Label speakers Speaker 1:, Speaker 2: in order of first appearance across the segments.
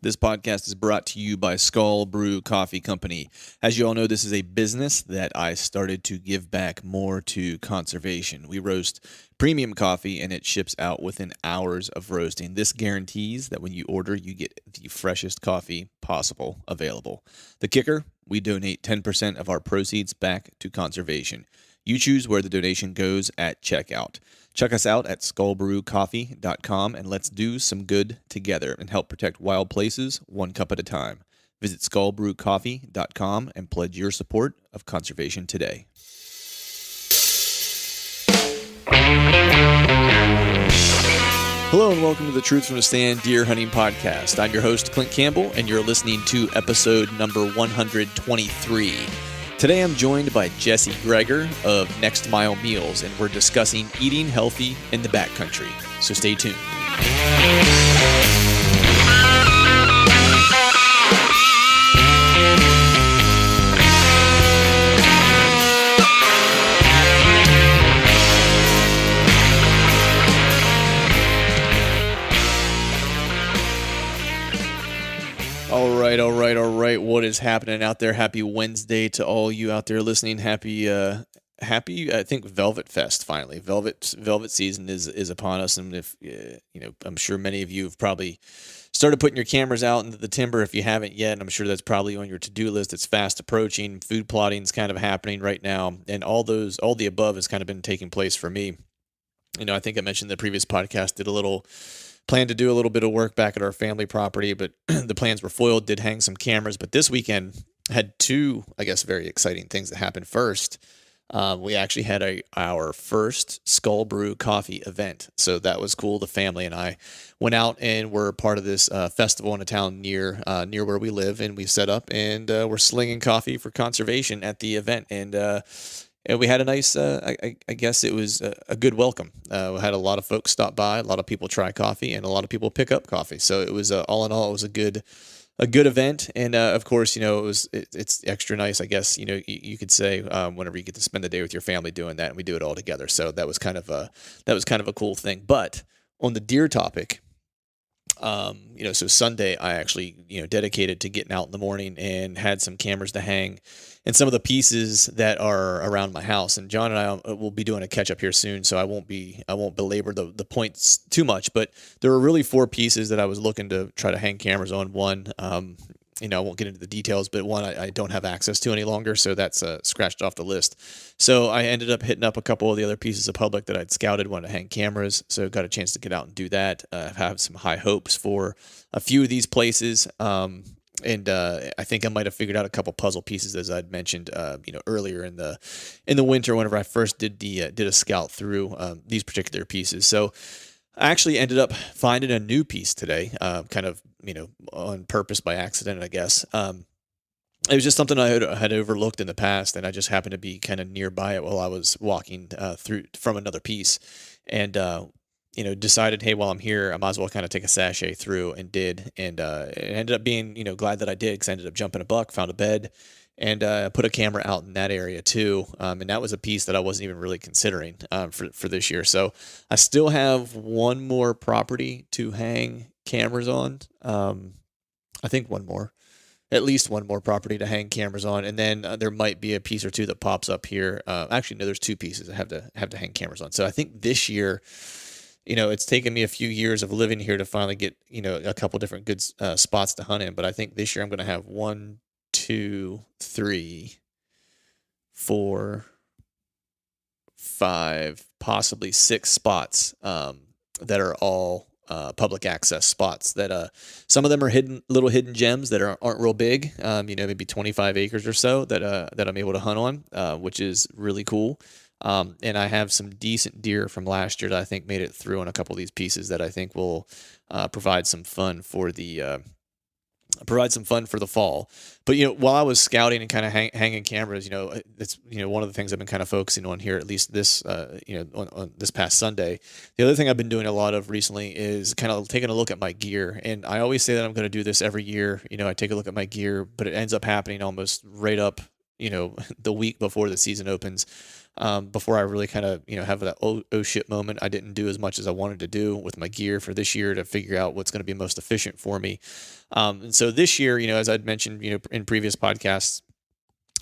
Speaker 1: This podcast is brought to you by Skull Brew Coffee Company. As you all know, this is a business that I started to give back more to conservation. We roast premium coffee and it ships out within hours of roasting. This guarantees that when you order, you get the freshest coffee possible available. The kicker, we donate 10% of our proceeds back to conservation. You choose where the donation goes at checkout. Check us out at skullbrewcoffee.com and let's do some good together and help protect wild places one cup at a time. Visit skullbrewcoffee.com and pledge your support of conservation today. Hello and welcome to the Truth from the Stand Deer Hunting Podcast. I'm your host, Clint Campbell, and you're listening to episode number 123. Today I'm joined by Jesse Greger of Next Mile Meals, and we're discussing eating healthy in the backcountry. So stay tuned. All right. What is happening out there? Happy Wednesday to all you out there listening. Happy, I think Velvet Fest finally. Velvet season is upon us, and if I'm sure many of you have probably started putting your cameras out into the timber if you haven't yet. And I'm sure that's probably on your to-do list. It's fast approaching. Food plotting is kind of happening right now, and all the above has kind of been taking place for me. I think I mentioned in the previous podcast planned to do a little bit of work back at our family property, but the plans were foiled, did hang some cameras. But this weekend had two, I guess, very exciting things that happened. First, we actually had our first Skull Brew coffee event. So that was cool. The family and I went out and were part of this festival in a town near where we live. And we set up and we're slinging coffee for conservation at the event. And we had a nice, I guess it was a good welcome. We had a lot of folks stop by, a lot of people try coffee, and a lot of people pick up coffee. So it was all in all, it was a good event. And of course, it's extra nice, I guess. You could say whenever you get to spend the day with your family doing that, and we do it all together. So that was kind of a cool thing. But on the deer topic, so Sunday I actually dedicated to getting out in the morning and had some cameras to hang and some of the pieces that are around my house. And John and I will be doing a catch up here soon, so I won't belabor the points too much. But there were really 4 pieces that I was looking to try to hang cameras on. One, I won't get into the details, but one I don't have access to any longer, so that's scratched off the list. So I ended up hitting up a couple of the other pieces of public that I'd scouted, wanted to hang cameras, so got a chance to get out and do that. I have some high hopes for a few of these places, and I think I might have figured out a couple puzzle pieces, as I'd mentioned, earlier in the winter whenever I first did a scout through these particular pieces. So I actually ended up finding a new piece today, kind of, on purpose by accident, I guess. It was just something I had overlooked in the past, and I just happened to be kind of nearby it while I was walking through from another piece, and decided, hey, while I'm here, I might as well kind of take a sachet through, and did, and it ended up being, glad that I did, because I ended up jumping a buck, found a bed, and put a camera out in that area too. And that was a piece that I wasn't even really considering for this year. So I still have one more property to hang cameras on. I think at least one more property to hang cameras on. And then there might be a piece or two that pops up here. Actually, no, there's 2 pieces I have to hang cameras on. So I think this year, it's taken me a few years of living here to finally get, a couple different good spots to hunt in. But I think this year I'm going to have 1, 2, 3, 4, 5, possibly 6 spots that are all public access spots. That some of them are little hidden gems that aren't real big. Maybe 25 acres or so that I'm able to hunt on, which is really cool. And I have some decent deer from last year that I think made it through on a couple of these pieces that I think will provide some fun for the fall. But while I was scouting and kind of hanging cameras, it's one of the things I've been kind of focusing on here, at least this on this past Sunday. The other thing I've been doing a lot of recently is kind of taking a look at my gear, and I always say that I'm going to do this every year. I take a look at my gear, but it ends up happening almost right up the week before the season opens. before I really kind of, have that oh shit moment. I didn't do as much as I wanted to do with my gear for this year to figure out what's going to be most efficient for me. And so this year, as I'd mentioned, in previous podcasts,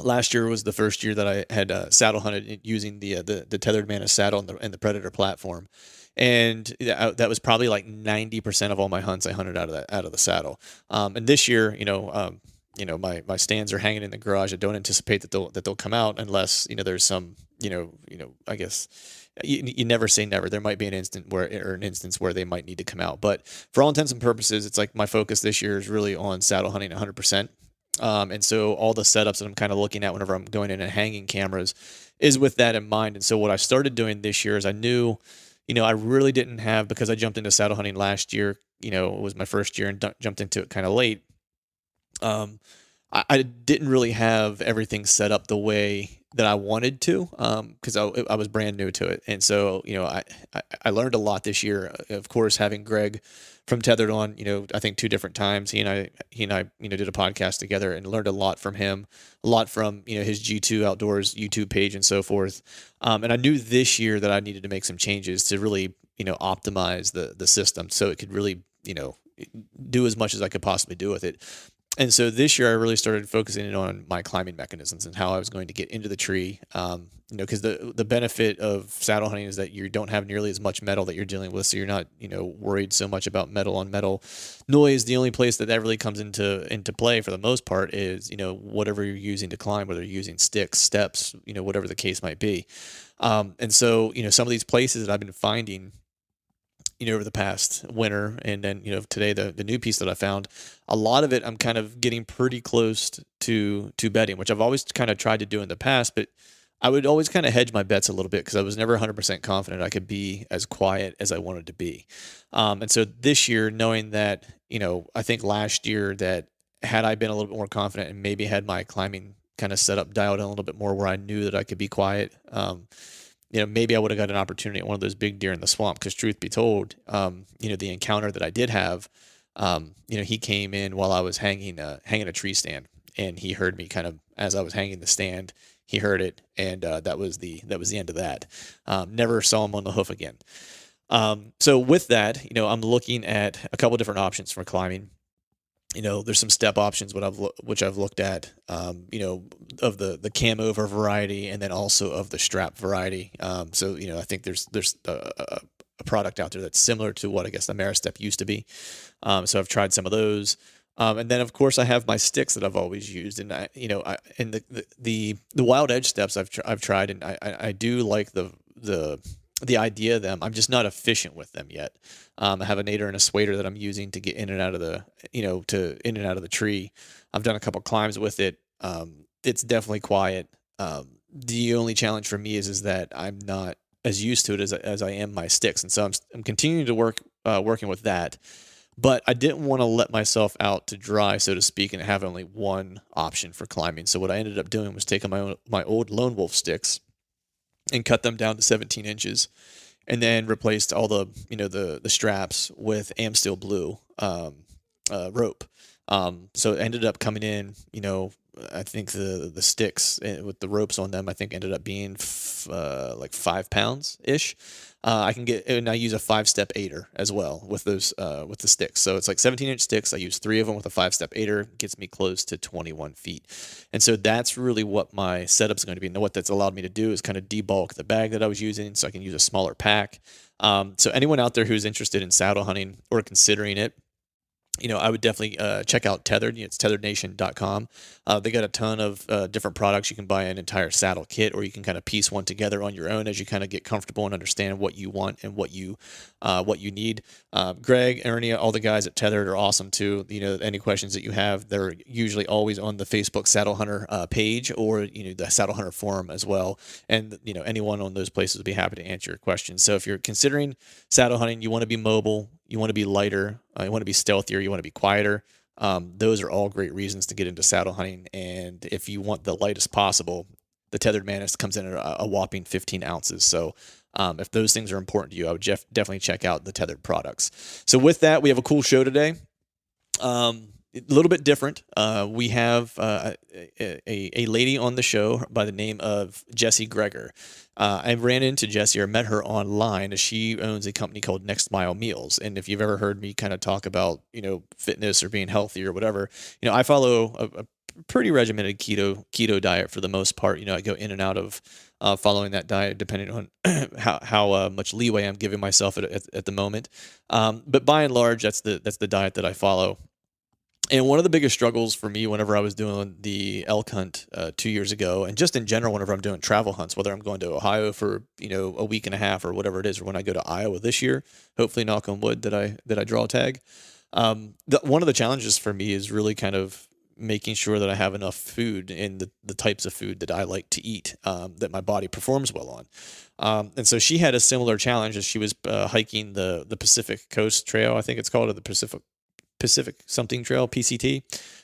Speaker 1: last year was the first year that I had saddle hunted using the Tethered Mana saddle and the Predator platform, and that was probably like 90% of all my hunts I hunted out of the saddle. And this year, my stands are hanging in the garage. I don't anticipate that they'll come out unless there's some I guess. You never say never. There might be an instance where they might need to come out, but for all intents and purposes, it's like my focus this year is really on saddle hunting 100%. And so all the setups that I'm kind of looking at whenever I'm going in and hanging cameras is with that in mind. And so what I started doing this year is I knew, I really didn't have, because I jumped into saddle hunting last year, it was my first year and jumped into it kind of late. I didn't really have everything set up the way that I wanted to, because I was brand new to it. And so, I learned a lot this year. Of course, having Greg from Tethered on, I think 2 different times, he and I, did a podcast together and learned a lot from him, a lot from, his G2 Outdoors YouTube page and so forth. And I knew this year that I needed to make some changes to really, optimize the system so it could really, do as much as I could possibly do with it. And so this year I really started focusing in on my climbing mechanisms and how I was going to get into the tree. Because the benefit of saddle hunting is that you don't have nearly as much metal that you're dealing with. So you're not, worried so much about metal on metal noise. The only place that really comes into play for the most part is, whatever you're using to climb, whether you're using sticks, steps, whatever the case might be. And so, some of these places that I've been finding, over the past winter, and then, today, the new piece that I found, a lot of it, I'm kind of getting pretty close to bedding, which I've always kind of tried to do in the past, but I would always kind of hedge my bets a little bit because I was never 100% confident I could be as quiet as I wanted to be. And so this year, knowing that, I think last year that had I been a little bit more confident and maybe had my climbing kind of set up dialed in a little bit more where I knew that I could be quiet, maybe I would have got an opportunity at one of those big deer in the swamp. Because truth be told, the encounter that I did have, he came in while I was hanging a tree stand, and he heard me kind of as I was hanging the stand. He heard it, and that was the end of that. Never saw him on the hoof again. So with that, I'm looking at a couple different options for climbing. There's some step options which I've looked at, of the camo variety, and then also of the strap variety. So I think there's a product out there that's similar to what I guess the Maristep used to be. So I've tried some of those. And then of course I have my sticks that I've always used, and the Wild Edge steps I've tried, and I do like the idea of them. I'm just not efficient with them yet. I have a nader and a swader that I'm using to get in and out of the tree. I've done a couple climbs with it. It's definitely quiet. The only challenge for me is that I'm not as used to it as I am my sticks. And so I'm continuing to working with that, but I didn't want to let myself out to dry, so to speak, and have only one option for climbing. So what I ended up doing was taking my old Lone Wolf sticks and cut them down to 17 inches, and then replaced all the the straps with Amsteel blue rope. So it ended up coming in, I think the sticks with the ropes on them, I think ended up being like 5 pounds ish. I can get, and I use a 5-step aider as well with those with the sticks. So it's like 17-inch sticks. I use 3 of them with a 5-step aider. Gets me close to 21 feet. And so that's really what my setup's going to be. And what that's allowed me to do is kind of debulk the bag that I was using, so I can use a smaller pack. So anyone out there who's interested in saddle hunting or considering it, I would definitely check out Tethered. It's tetherednation.com. They got a ton of different products. You can buy an entire saddle kit, or you can kind of piece one together on your own as you kind of get comfortable and understand what you want and what you need. Greg, Ernie, all the guys at Tethered are awesome too. Any questions that you have, they're usually always on the Facebook Saddle Hunter page, or the Saddle Hunter forum as well. And anyone on those places will be happy to answer your questions. So if you're considering saddle hunting, you want to be mobile, you want to be lighter, you want to be stealthier, you want to be quieter. Those are all great reasons to get into saddle hunting. And if you want the lightest possible, the Tethered Manus comes in at a whopping 15 ounces. So if those things are important to you, I would definitely check out the Tethered products. So with that, we have a cool show today. a little bit different. We have a lady on the show by the name of Jessie Greger. I ran into Jessie or met her online as she owns a company called Next Mile Meals. And if you've ever heard me kind of talk about, fitness or being healthy or whatever, I follow a pretty regimented keto diet for the most part. I go in and out of following that diet depending on how much leeway I'm giving myself at the moment. But by and large, that's the diet that I follow. And one of the biggest struggles for me whenever I was doing the elk hunt 2 years ago, and just in general, whenever I'm doing travel hunts, whether I'm going to Ohio for a week and a half or whatever it is, or when I go to Iowa this year, hopefully knock on wood that I draw a tag. One of the challenges for me is really kind of making sure that I have enough food in the types of food that I like to eat, that my body performs well on. And so she had a similar challenge as she was hiking the Pacific Coast Trail, I think it's called, or the Pacific something Trail, PCT.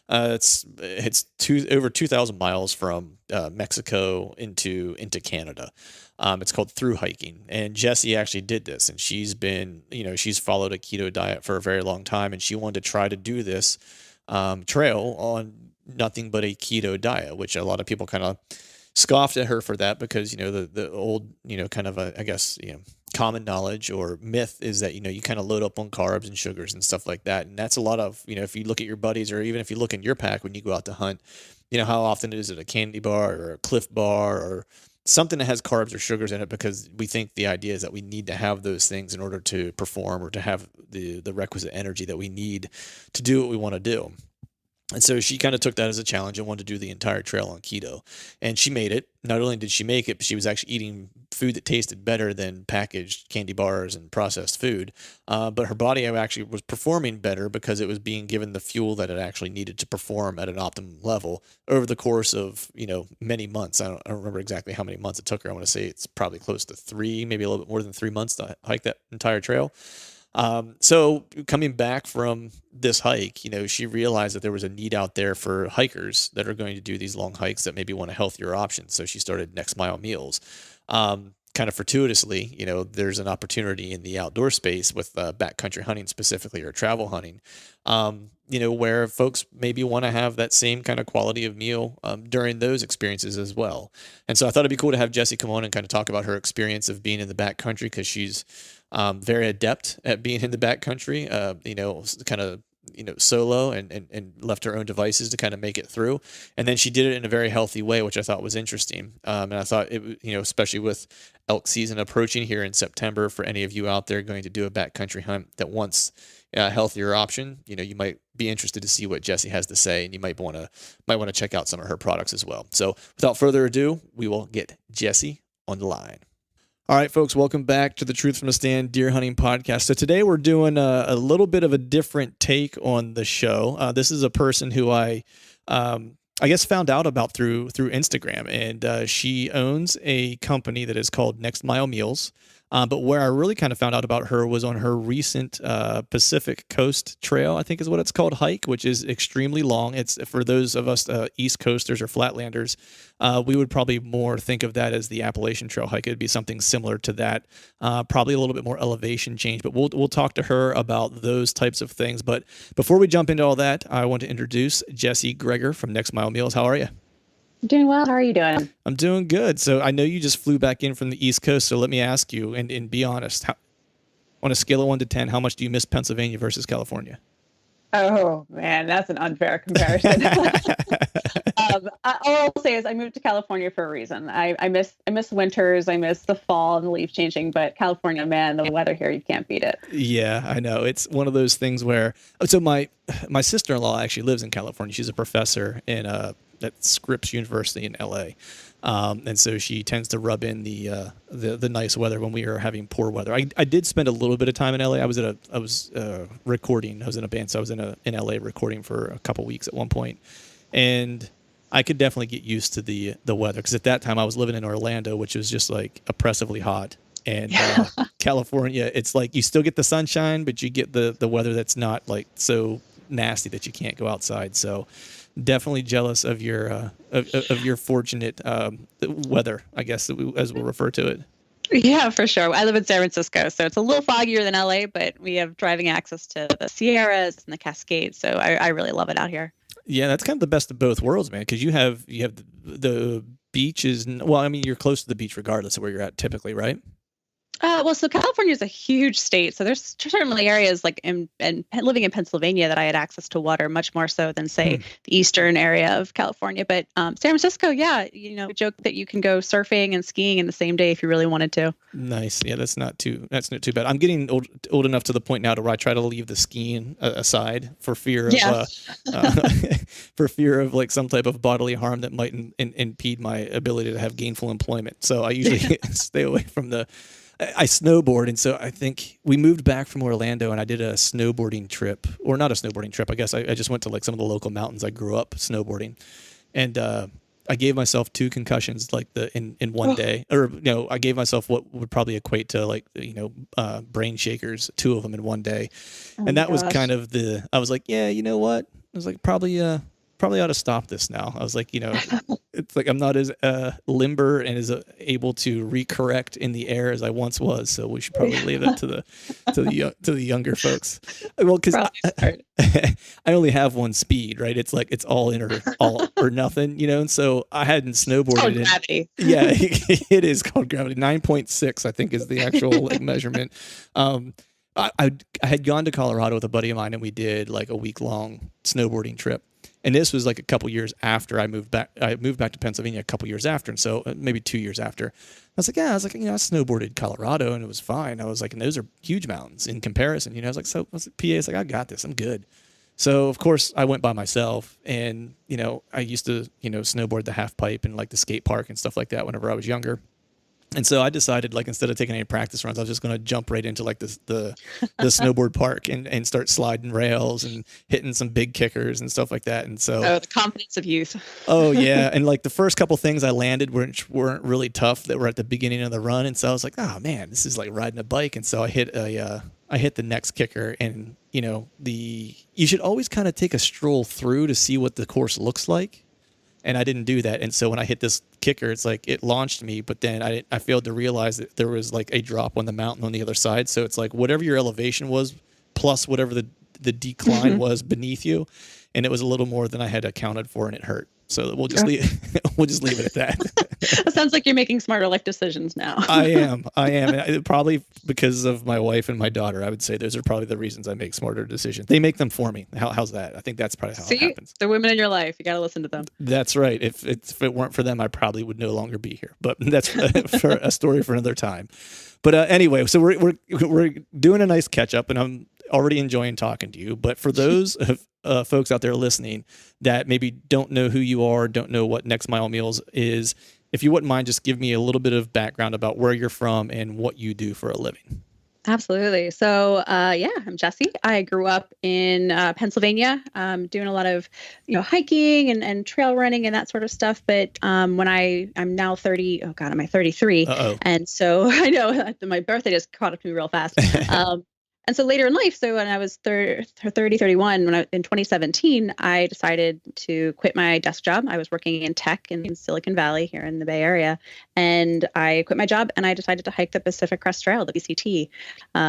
Speaker 1: It's over 2,000 miles from Mexico into Canada. It's called through hiking, and Jessie actually did this, and she's followed a keto diet for a very long time, and she wanted to try to do this trail on nothing but a keto diet, which a lot of people kind of scoffed at her for that because, the old, kind of I guess, common knowledge or myth is that, you kind of load up on carbs and sugars and stuff like that. And that's a lot of, if you look at your buddies or even if you look in your pack when you go out to hunt, how often is it a candy bar or a Cliff Bar or something that has carbs or sugars in it, because we think the idea is that we need to have those things in order to perform or to have the requisite energy that we need to do what we want to do. And so she kind of took that as a challenge and wanted to do the entire trail on keto. And she made it. Not only did she make it, but she was actually eating food that tasted better than packaged candy bars and processed food. But her body actually was performing better because it was being given the fuel that it actually needed to perform at an optimum level over the course of, many months. I don't remember exactly how many months it took her. I want to say it's probably close to 3, maybe a little bit more than 3 months to hike that entire trail. So coming back from this hike, she realized that there was a need out there for hikers that are going to do these long hikes that maybe want a healthier option. So she started Next Mile Meals. Kind of fortuitously, there's an opportunity in the outdoor space with backcountry hunting specifically, or travel hunting, where folks maybe want to have that same kind of quality of meal during those experiences as well. And so I thought it'd be cool to have Jessie come on and kind of talk about her experience of being in the backcountry, because she's very adept at being in the backcountry, kind of, solo and left her own devices to kind of make it through. And then she did it in a very healthy way, which I thought was interesting. And I thought it, especially with elk season approaching here in September, for any of you out there going to do a backcountry hunt that wants a healthier option, you might be interested to see what Jessie has to say, and you might want to check out some of her products as well. So without further ado, we will get Jessie on the line. All right, folks, welcome back to the Truth from the Stand Deer Hunting Podcast. So today we're doing a little bit of a different take on the show. This is a person who I guess found out about through Instagram, and she owns a company that is called Next Mile Meals. But where I really kind of found out about her was on her recent Pacific Coast Trail, I think is what it's called, hike, which is extremely long. It's for those of us East Coasters or Flatlanders, we would probably more think of that as the Appalachian Trail hike. It'd be something similar to that, probably a little bit more elevation change. But we'll talk to her about those types of things. But before we jump into all that, I want to introduce Jessie Greger from Next Mile Meals. How are you?
Speaker 2: Doing well. How are you doing?
Speaker 1: I'm doing good. So I know you just flew back in from the East Coast. So let me ask you, and be honest, on a scale of 1 to 10, how much do you miss Pennsylvania versus California?
Speaker 2: Oh, man, that's an unfair comparison. All I'll say is I moved to California for a reason. I miss winters. I miss the fall and the leaf changing. But California, man, the weather here, you can't beat it.
Speaker 1: Yeah, I know. It's one of those things where, so my sister-in-law actually lives in California. She's a professor at Scripps University in LA. And so she tends to rub in the nice weather when we are having poor weather. I did spend a little bit of time in LA. I was recording. I was in a band, so I was in LA recording for a couple weeks at one point. And I could definitely get used to the weather, because at that time I was living in Orlando, which was just like oppressively hot. And California, it's like you still get the sunshine, but you get the weather that's not like so nasty that you can't go outside. So definitely jealous of your fortunate weather, I guess, as we'll refer to it.
Speaker 2: Yeah, for sure. I live in San Francisco, so it's a little foggier than LA, but we have driving access to the Sierras and the Cascades, so I really love it out here.
Speaker 1: Yeah, that's kind of the best of both worlds, man. Because you have the beach is well, I mean, you're close to the beach regardless of where you're at, typically, right?
Speaker 2: Well, so California is a huge state, so there's certainly areas like living in Pennsylvania that I had access to water much more so than say
Speaker 1: Hmm.
Speaker 2: the eastern area of California. But San Francisco, yeah, we joke that you can go surfing and skiing in the same day if you really wanted to.
Speaker 1: Nice. Yeah, that's not too bad. I'm getting old enough to the point now to where I try to leave the skiing aside for fear of
Speaker 2: Yeah.
Speaker 1: uh, for fear of like some type of bodily harm that might impede my ability to have gainful employment. So I usually stay away from the. I snowboard, and so I think we moved back from Orlando, and I did a snowboarding trip, or not a snowboarding trip. I guess I just went to like some of the local mountains I grew up snowboarding, and I gave myself two concussions like in one
Speaker 2: Oh,
Speaker 1: day, or I gave myself what would probably equate to like brain shakers, two of them in one day,
Speaker 2: oh
Speaker 1: and
Speaker 2: my
Speaker 1: that was kind
Speaker 2: gosh.
Speaker 1: of I was like, yeah, you know what? I was like, probably ought to stop this now. I was like, it's like I'm not as limber and as able to recorrect in the air as I once was. So we should probably leave that to the younger folks. Well, because
Speaker 2: Probably smart.
Speaker 1: I only have one speed, right? It's like it's all or nothing, And so I hadn't
Speaker 2: It's called
Speaker 1: snowboarded in.
Speaker 2: gravity.
Speaker 1: Yeah, it is called gravity. 9.6, I think, is the actual like measurement. Um, I had gone to Colorado with a buddy of mine, and we did like a week long snowboarding trip. And this was like a couple years after I moved back. I moved back to Pennsylvania a couple years after, and so maybe 2 years after. I was like, yeah, I was like, I snowboarded Colorado, and it was fine. I was like, and those are huge mountains in comparison. I was like, so I was like, PA is like, I got this, I'm good. So of course I went by myself, and I used to snowboard the half pipe and like the skate park and stuff like that whenever I was younger. And so I decided, like, instead of taking any practice runs, I was just going to jump right into like the snowboard park and start sliding rails and hitting some big kickers and stuff like that. And so,
Speaker 2: Oh, the confidence of youth.
Speaker 1: oh yeah, and like the first couple things I landed weren't really tough, that were at the beginning of the run. And so I was like, oh man, this is like riding a bike. And so I hit the next kicker, and you should always kind of take a stroll through to see what the course looks like, and I didn't do that. And so when I hit this kicker, it's like it launched me, but then I failed to realize that there was like a drop on the mountain on the other side. So it's like whatever your elevation was plus whatever the decline was beneath you, and it was a little more than I had accounted for, and it hurt. So we'll just leave we'll just leave it at that.
Speaker 2: It sounds like you're making smarter life decisions now.
Speaker 1: I am. And probably because of my wife and my daughter. I would say those are probably the reasons I make smarter decisions. They make them for me. How's that? I think that's probably how it
Speaker 2: See,
Speaker 1: happens.
Speaker 2: the women in your life, you got to listen to them.
Speaker 1: That's right. If it weren't for them, I probably would no longer be here. But that's for a story for another time. But anyway, so we're doing a nice catch up, and I'm already enjoying talking to you. But for those folks out there listening that maybe don't know who you are, don't know what Next Mile Meals is, if you wouldn't mind, just give me a little bit of background about where you're from and what you do for a living.
Speaker 2: Absolutely. So, yeah, I'm Jessie. I grew up in Pennsylvania, doing a lot of, hiking and trail running and that sort of stuff. But when I'm now 30, oh God, am I 33?
Speaker 1: Uh
Speaker 2: And so I know my birthday just caught up to me real fast. And so later in life, so when I was 30, 31, in 2017, I decided to quit my desk job. I was working in tech in Silicon Valley here in the Bay Area. And I quit my job and I decided to hike the Pacific Crest Trail, the PCT.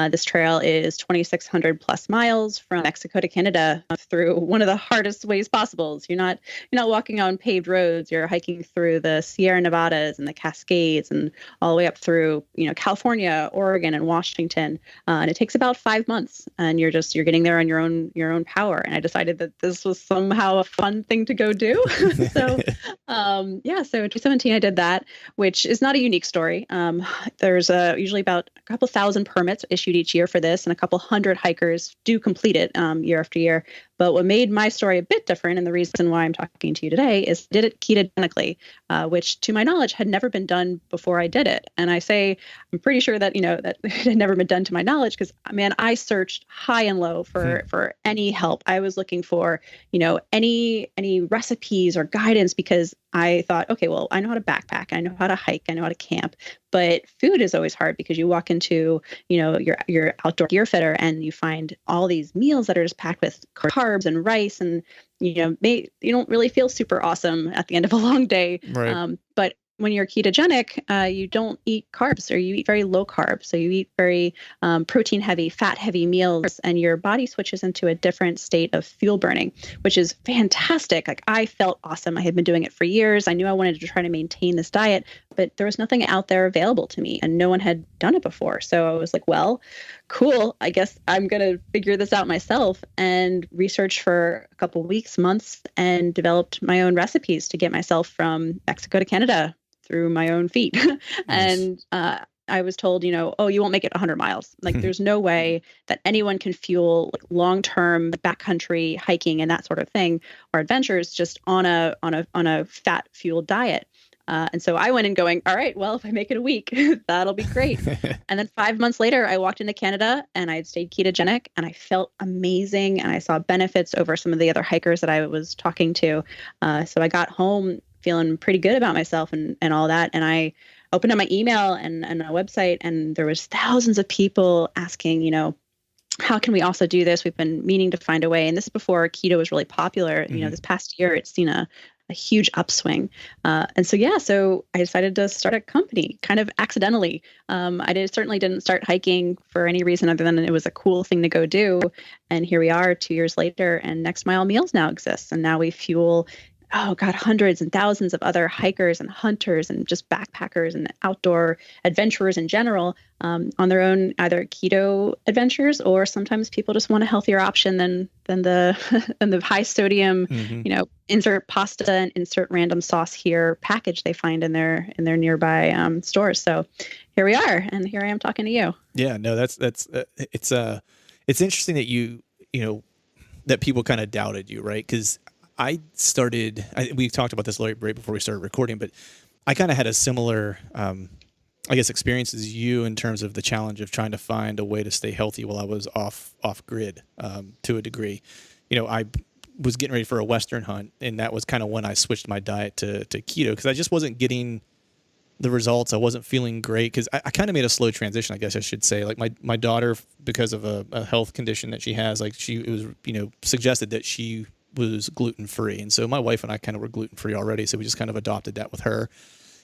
Speaker 2: This trail is 2,600 plus miles from Mexico to Canada through one of the hardest ways possible. So you're not walking on paved roads. You're hiking through the Sierra Nevadas and the Cascades and all the way up through, California, Oregon, and Washington. And it takes about 5 months, and you're getting there on your own power. And I decided that this was somehow a fun thing to go do. So, yeah. So in 2017, I did that, which is not a unique story. There's usually about a couple thousand permits issued each year for this, and a couple hundred hikers do complete it year after year. But what made my story a bit different, and the reason why I'm talking to you today, is did it ketogenically, which to my knowledge had never been done before I did it. And I say I'm pretty sure that that it had never been done to my knowledge because, man, I searched high and low for any help. I was looking for any recipes or guidance because I thought, okay, well, I know how to backpack, I know how to hike, I know how to camp, but food is always hard because you walk into your outdoor gear fitter and you find all these meals that are just packed with carbs and rice, and you don't really feel super awesome at the end of a long day.
Speaker 1: Right.
Speaker 2: But when you're ketogenic, you don't eat carbs, or you eat very low carb. So you eat very protein heavy, fat heavy meals, and your body switches into a different state of fuel burning, which is fantastic. Like, I felt awesome. I had been doing it for years. I knew I wanted to try to maintain this diet, but there was nothing out there available to me, and no one had done it before. So I was like, well, cool. I guess I'm going to figure this out myself, and research for a couple weeks, months, and developed my own recipes to get myself from Mexico to Canada through my own feet.
Speaker 1: Nice.
Speaker 2: And I was told, oh, you won't make it 100 miles. Like, there's no way that anyone can fuel like long-term backcountry hiking and that sort of thing, or adventures, just on a fat fueled diet. And so I went in going, all right, well, if I make it a week, that'll be great. And then 5 months later, I walked into Canada and I had stayed ketogenic, and I felt amazing. And I saw benefits over some of the other hikers that I was talking to. So I got home feeling pretty good about myself and all that. And I opened up my email and a website, and there was thousands of people asking, how can we also do this? We've been meaning to find a way. And this is before keto was really popular. This past year, it's seen a huge upswing. And so I decided to start a company kind of accidentally. Certainly didn't start hiking for any reason other than it was a cool thing to go do. And here we are 2 years later, and Next Mile Meals now exists. And now we fuel, oh God, hundreds and thousands of other hikers and hunters and just backpackers and outdoor adventurers in general, on their own either keto adventures, or sometimes people just want a healthier option than the than the high sodium, insert pasta and insert random sauce here package they find in their nearby stores. So here we are, and here I am talking to you.
Speaker 1: Yeah, no, that's it's interesting that that people kind of doubted you, right? Because we've talked about this right before we started recording, but I kind of had a similar, experience as you in terms of the challenge of trying to find a way to stay healthy while I was off grid, to a degree. I was getting ready for a Western hunt, and that was kind of when I switched my diet to keto, because I just wasn't getting the results. I wasn't feeling great, because I kind of made a slow transition, I guess I should say. Like my daughter, because of a health condition that she has, like it was, suggested that she was gluten-free. And so my wife and I kind of were gluten-free already. So we just kind of adopted that with her.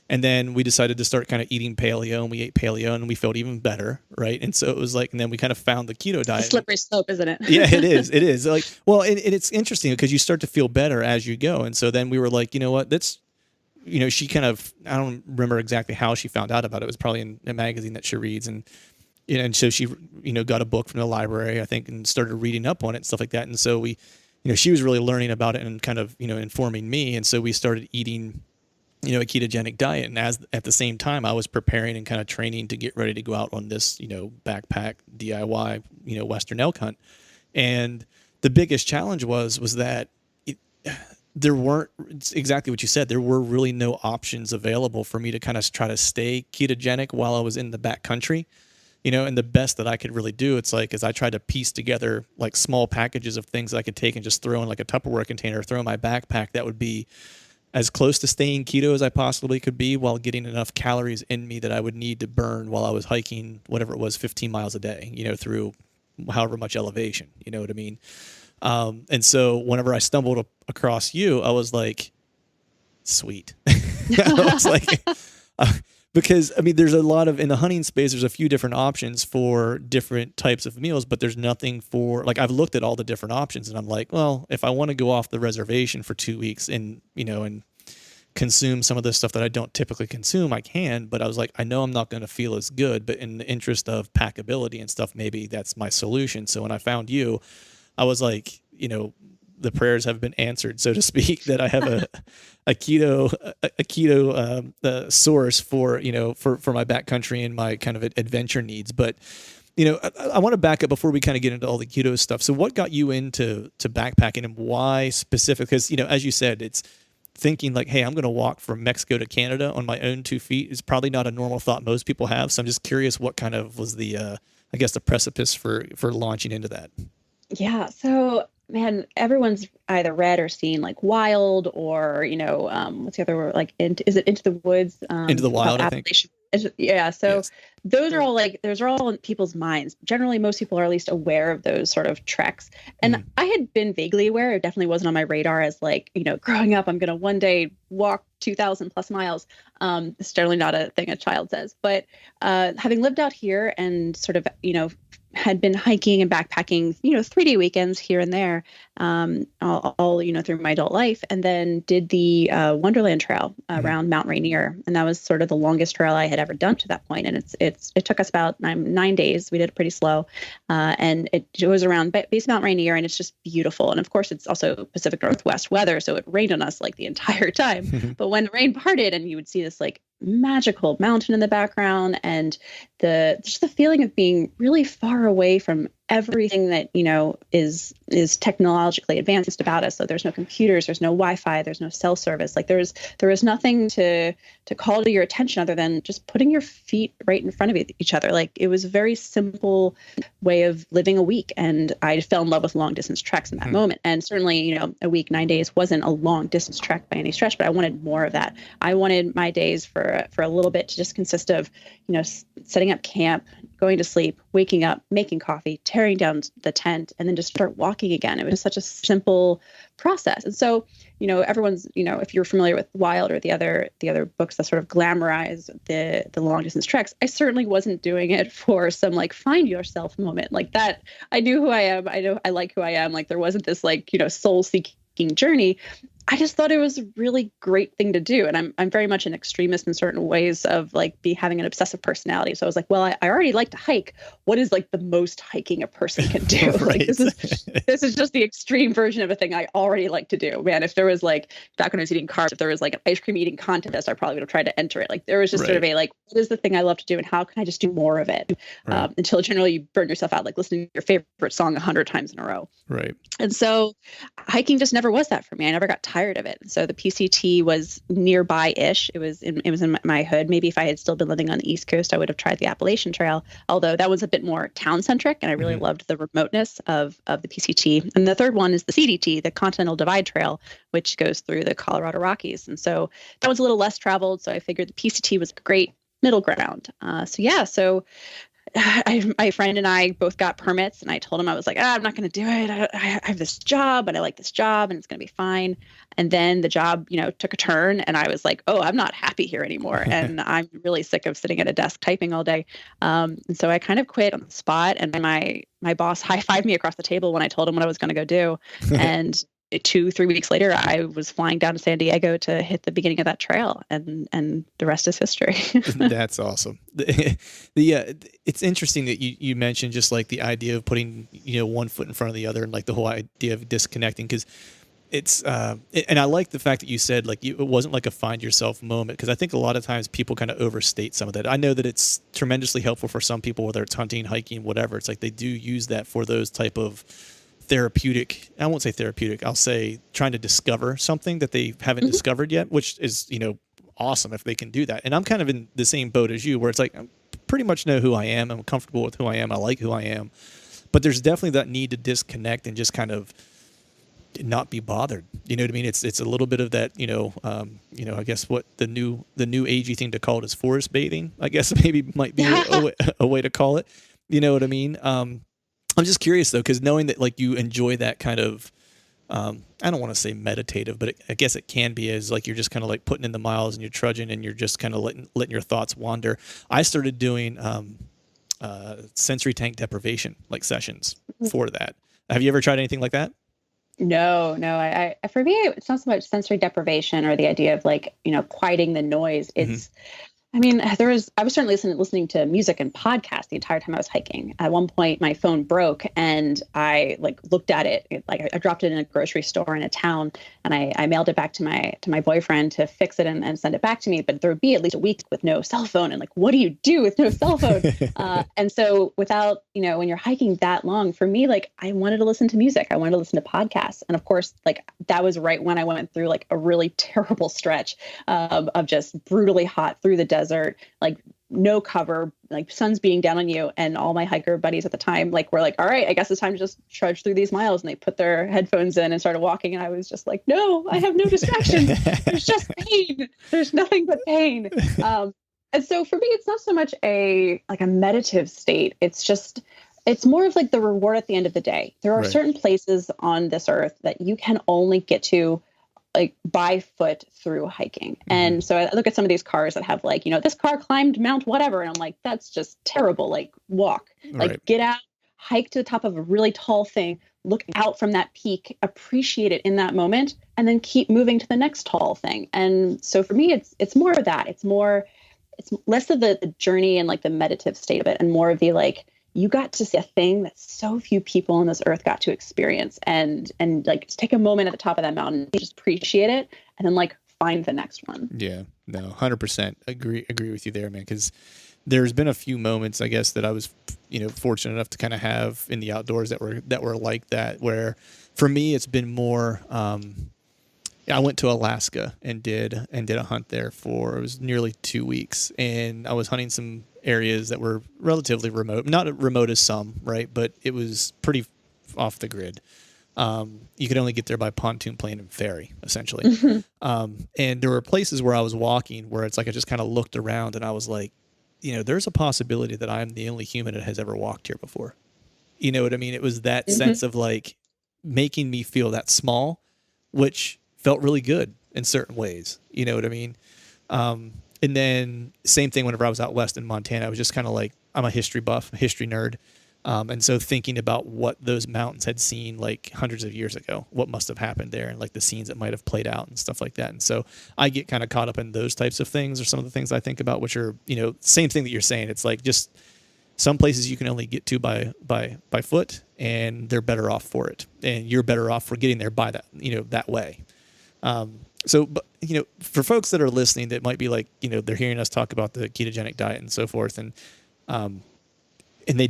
Speaker 1: And then we decided to start kind of eating paleo, and we ate paleo and we felt even better. Right. And so it was like, and then we kind of found the keto diet.
Speaker 2: It's a slippery slope, isn't it?
Speaker 1: Yeah, it is. It is like, well, and it's interesting because you start to feel better as you go. And so then we were like, you know what, she kind of, I don't remember exactly how she found out about it. It was probably in a magazine that she reads. And so she, got a book from the library, I think, and started reading up on it and stuff like that. And so she was really learning about it and kind of, informing me. And so we started eating, a ketogenic diet. And at the same time, I was preparing and kind of training to get ready to go out on this, backpack DIY, Western elk hunt. And the biggest challenge was that there weren't, it's exactly what you said. There were really no options available for me to kind of try to stay ketogenic while I was in the backcountry. And the best that I could really do, is I tried to piece together like small packages of things I could take and just throw in like a Tupperware container, throw in my backpack that would be as close to staying keto as I possibly could be, while getting enough calories in me that I would need to burn while I was hiking, whatever it was, 15 miles a day, through however much elevation, you know what I mean? And so whenever I stumbled across you, I was like, sweet. I was like, because there's a lot of, in the hunting space, there's a few different options for different types of meals, but there's nothing for, like, I've looked at all the different options, and I'm like, well, if I want to go off the reservation for 2 weeks and, and consume some of the stuff that I don't typically consume, I can, but I was like, I know I'm not going to feel as good, but in the interest of packability and stuff, maybe that's my solution. So when I found you, I was like, the prayers have been answered, so to speak, that I have a keto source for my backcountry and my kind of adventure needs. But I want to back up before we kind of get into all the keto stuff. So what got you into backpacking, and why specific? Because as you said, it's thinking like, hey, I'm going to walk from Mexico to Canada on my own 2 feet is probably not a normal thought most people have. So I'm just curious, what kind of was the the precipice for launching into that?
Speaker 2: Yeah. So, man, everyone's either read or seen like Wild, or, what's the other word? Like, is it Into the Woods?
Speaker 1: Into the Wild, I think.
Speaker 2: Yeah. So
Speaker 1: Yes.
Speaker 2: those are all in people's minds. Generally, most people are at least aware of those sort of treks. And
Speaker 1: Mhm.
Speaker 2: I had been vaguely aware. It definitely wasn't on my radar as like, growing up, I'm going to one day walk 2,000 plus miles. It's generally not a thing a child says. But having lived out here and sort of, had been hiking and backpacking, 3-day weekends here and there, all through my adult life, and then did the Wonderland Trail
Speaker 1: Mhm.
Speaker 2: around Mount Rainier, and that was sort of the longest trail I had ever done to that point. And it took us about 9 days. We did it pretty slow, and it goes around base Mount Rainier, and it's just beautiful. And of course, it's also Pacific Northwest weather, so it rained on us like the entire time. But when the rain parted, and you would see this like magical mountain in the background, and the feeling of being really far away from everything that is technologically advanced about us. So there's no computers, there's no Wi-Fi, there's no cell service. Like there was nothing to call to your attention other than just putting your feet right in front of each other. Like it was a very simple way of living a week, and I fell in love with long distance treks in that
Speaker 1: Mhm.
Speaker 2: moment. And certainly, a week, 9 days wasn't a long distance trek by any stretch, but I wanted more of that. I wanted my days for a little bit to just consist of setting up camp, going to sleep, waking up, making coffee, tearing down the tent, and then just start walking again. It was such a simple process. And so, everyone's, if you're familiar with Wild or the other books that sort of glamorize the long distance treks, I certainly wasn't doing it for some like find yourself moment like that. I knew who I am. I know I like who I am. Like there wasn't this like, soul seeking journey. I just thought it was a really great thing to do. And I'm very much an extremist in certain ways of like having an obsessive personality. So I was like, well, I already like to hike. What is like the most hiking a person can do? Like
Speaker 1: Right.
Speaker 2: this is just the extreme version of a thing I already like to do. Man, if there was like back when I was eating carbs, if there was like an ice cream eating contest, I probably would have tried to enter it. Like there was just sort of
Speaker 1: Right.
Speaker 2: a like, what is the thing I love to do and how can I just do more of it?
Speaker 1: Right.
Speaker 2: Until generally you burn yourself out, like listening to your favorite song 100 times in a row.
Speaker 1: Right.
Speaker 2: And so hiking just never was that for me. I never got tired of it. So the PCT was nearby-ish. It was in my hood. Maybe if I had still been living on the East Coast, I would have tried the Appalachian Trail, although that was a bit more town-centric, and I really
Speaker 1: Mhm.
Speaker 2: loved the remoteness of the PCT. And the third one is the CDT, the Continental Divide Trail, which goes through the Colorado Rockies. And so that was a little less traveled, so I figured the PCT was a great middle ground. So my friend and I both got permits, and I told him I was like, I'm not going to do it. I have this job, and I like this job, and it's going to be fine. And then the job, took a turn, and I was like, oh, I'm not happy here anymore, and I'm really sick of sitting at a desk typing all day. And so I kind of quit on the spot, and my boss high-fived me across the table when I told him what I was going to go do, and 2-3 weeks later, I was flying down to San Diego to hit the beginning of that trail, and the rest is history.
Speaker 1: That's awesome. It's interesting that you mentioned just like the idea of putting one foot in front of the other, and like the whole idea of disconnecting, because and I like the fact that you said like it wasn't like a find yourself moment, because I think a lot of times people kind of overstate some of that. I know that it's tremendously helpful for some people, whether it's hunting, hiking, whatever. It's like they do use that for those type of therapeutic. I won't say therapeutic. I'll say trying to discover something that they haven't discovered yet, which is awesome if they can do that. And I'm kind of in the same boat as you, where it's like I pretty much know who I am. I'm comfortable with who I am. I like who I am. But there's definitely that need to disconnect and just kind of not be bothered. You know what I mean? It's a little bit of that, I guess what the new agey thing to call it is forest bathing, I guess maybe might be a way to call it. You know what I mean? I'm just curious though, because knowing that like you enjoy that kind of, I don't want to say meditative, but I guess it can be, as like you're just kind of like putting in the miles and you're trudging and you're just kind of letting your thoughts wander. I started doing sensory tank deprivation like sessions for that. Have you ever tried anything like that?
Speaker 2: No. For me, it's not so much sensory deprivation or the idea of like, quieting the noise.
Speaker 1: Hmm.
Speaker 2: I mean, I was certainly listening to music and podcasts the entire time I was hiking. At one point, my phone broke, and I like looked at it. Like I dropped it in a grocery store in a town, and I mailed it back to my boyfriend to fix it and send it back to me. But there would be at least a week with no cell phone, and like, what do you do with no cell phone? And so, without when you're hiking that long, for me, like I wanted to listen to music. I wanted to listen to podcasts, and of course, like that was right when I went through like a really terrible stretch of just brutally hot through the desert, like no cover, like sun's being down on you. And all my hiker buddies at the time, like, were like, all right, I guess it's time to just trudge through these miles. And they put their headphones in and started walking. And I was just like, no, I have no distractions. There's just pain. There's nothing but pain. And so for me, it's not so much a meditative state. It's more of like the reward at the end of the day. There are
Speaker 1: Right.
Speaker 2: certain places on this earth that you can only get to like by foot through hiking.
Speaker 1: Hmm.
Speaker 2: And so I look at some of these cars that have like, this car climbed Mount whatever. And I'm like, that's just terrible. Like walk, like
Speaker 1: Right.
Speaker 2: get out, hike to the top of a really tall thing, look out from that peak, appreciate it in that moment, and then keep moving to the next tall thing. And so for me, it's more of that. It's less of the journey and like the meditative state of it, and more of the like, you got to see a thing that so few people on this earth got to experience, and like just take a moment at the top of that mountain, just appreciate it, and then like find the next one.
Speaker 1: Yeah. No, 100% agree with you there, man. Because there's been a few moments, I guess, that I was, fortunate enough to kind of have in the outdoors that were like that. Where, for me, it's been more. I went to Alaska and did a hunt there for, it was nearly 2 weeks, and I was hunting some areas that were relatively remote, not remote as some, right, but it was pretty off the grid. You could only get there by pontoon plane and ferry, essentially. And there were places where I was walking where it's like I just kind of looked around and I was like, there's a possibility that I'm the only human that has ever walked here before. You know what I mean? It was that
Speaker 2: Hmm.
Speaker 1: sense of like making me feel that small, which felt really good in certain ways. You know what I mean? And then same thing whenever I was out west in Montana, I was just kind of like, I'm a history buff, a history nerd. And so thinking about what those mountains had seen like hundreds of years ago, what must have happened there, and like the scenes that might have played out and stuff like that. And so I get kind of caught up in those types of things, or some of the things I think about, which are, same thing that you're saying. It's like just some places you can only get to by foot, and they're better off for it. And you're better off for getting there by that, that way. So, but, for folks that are listening that might be like, they're hearing us talk about the ketogenic diet and so forth, and they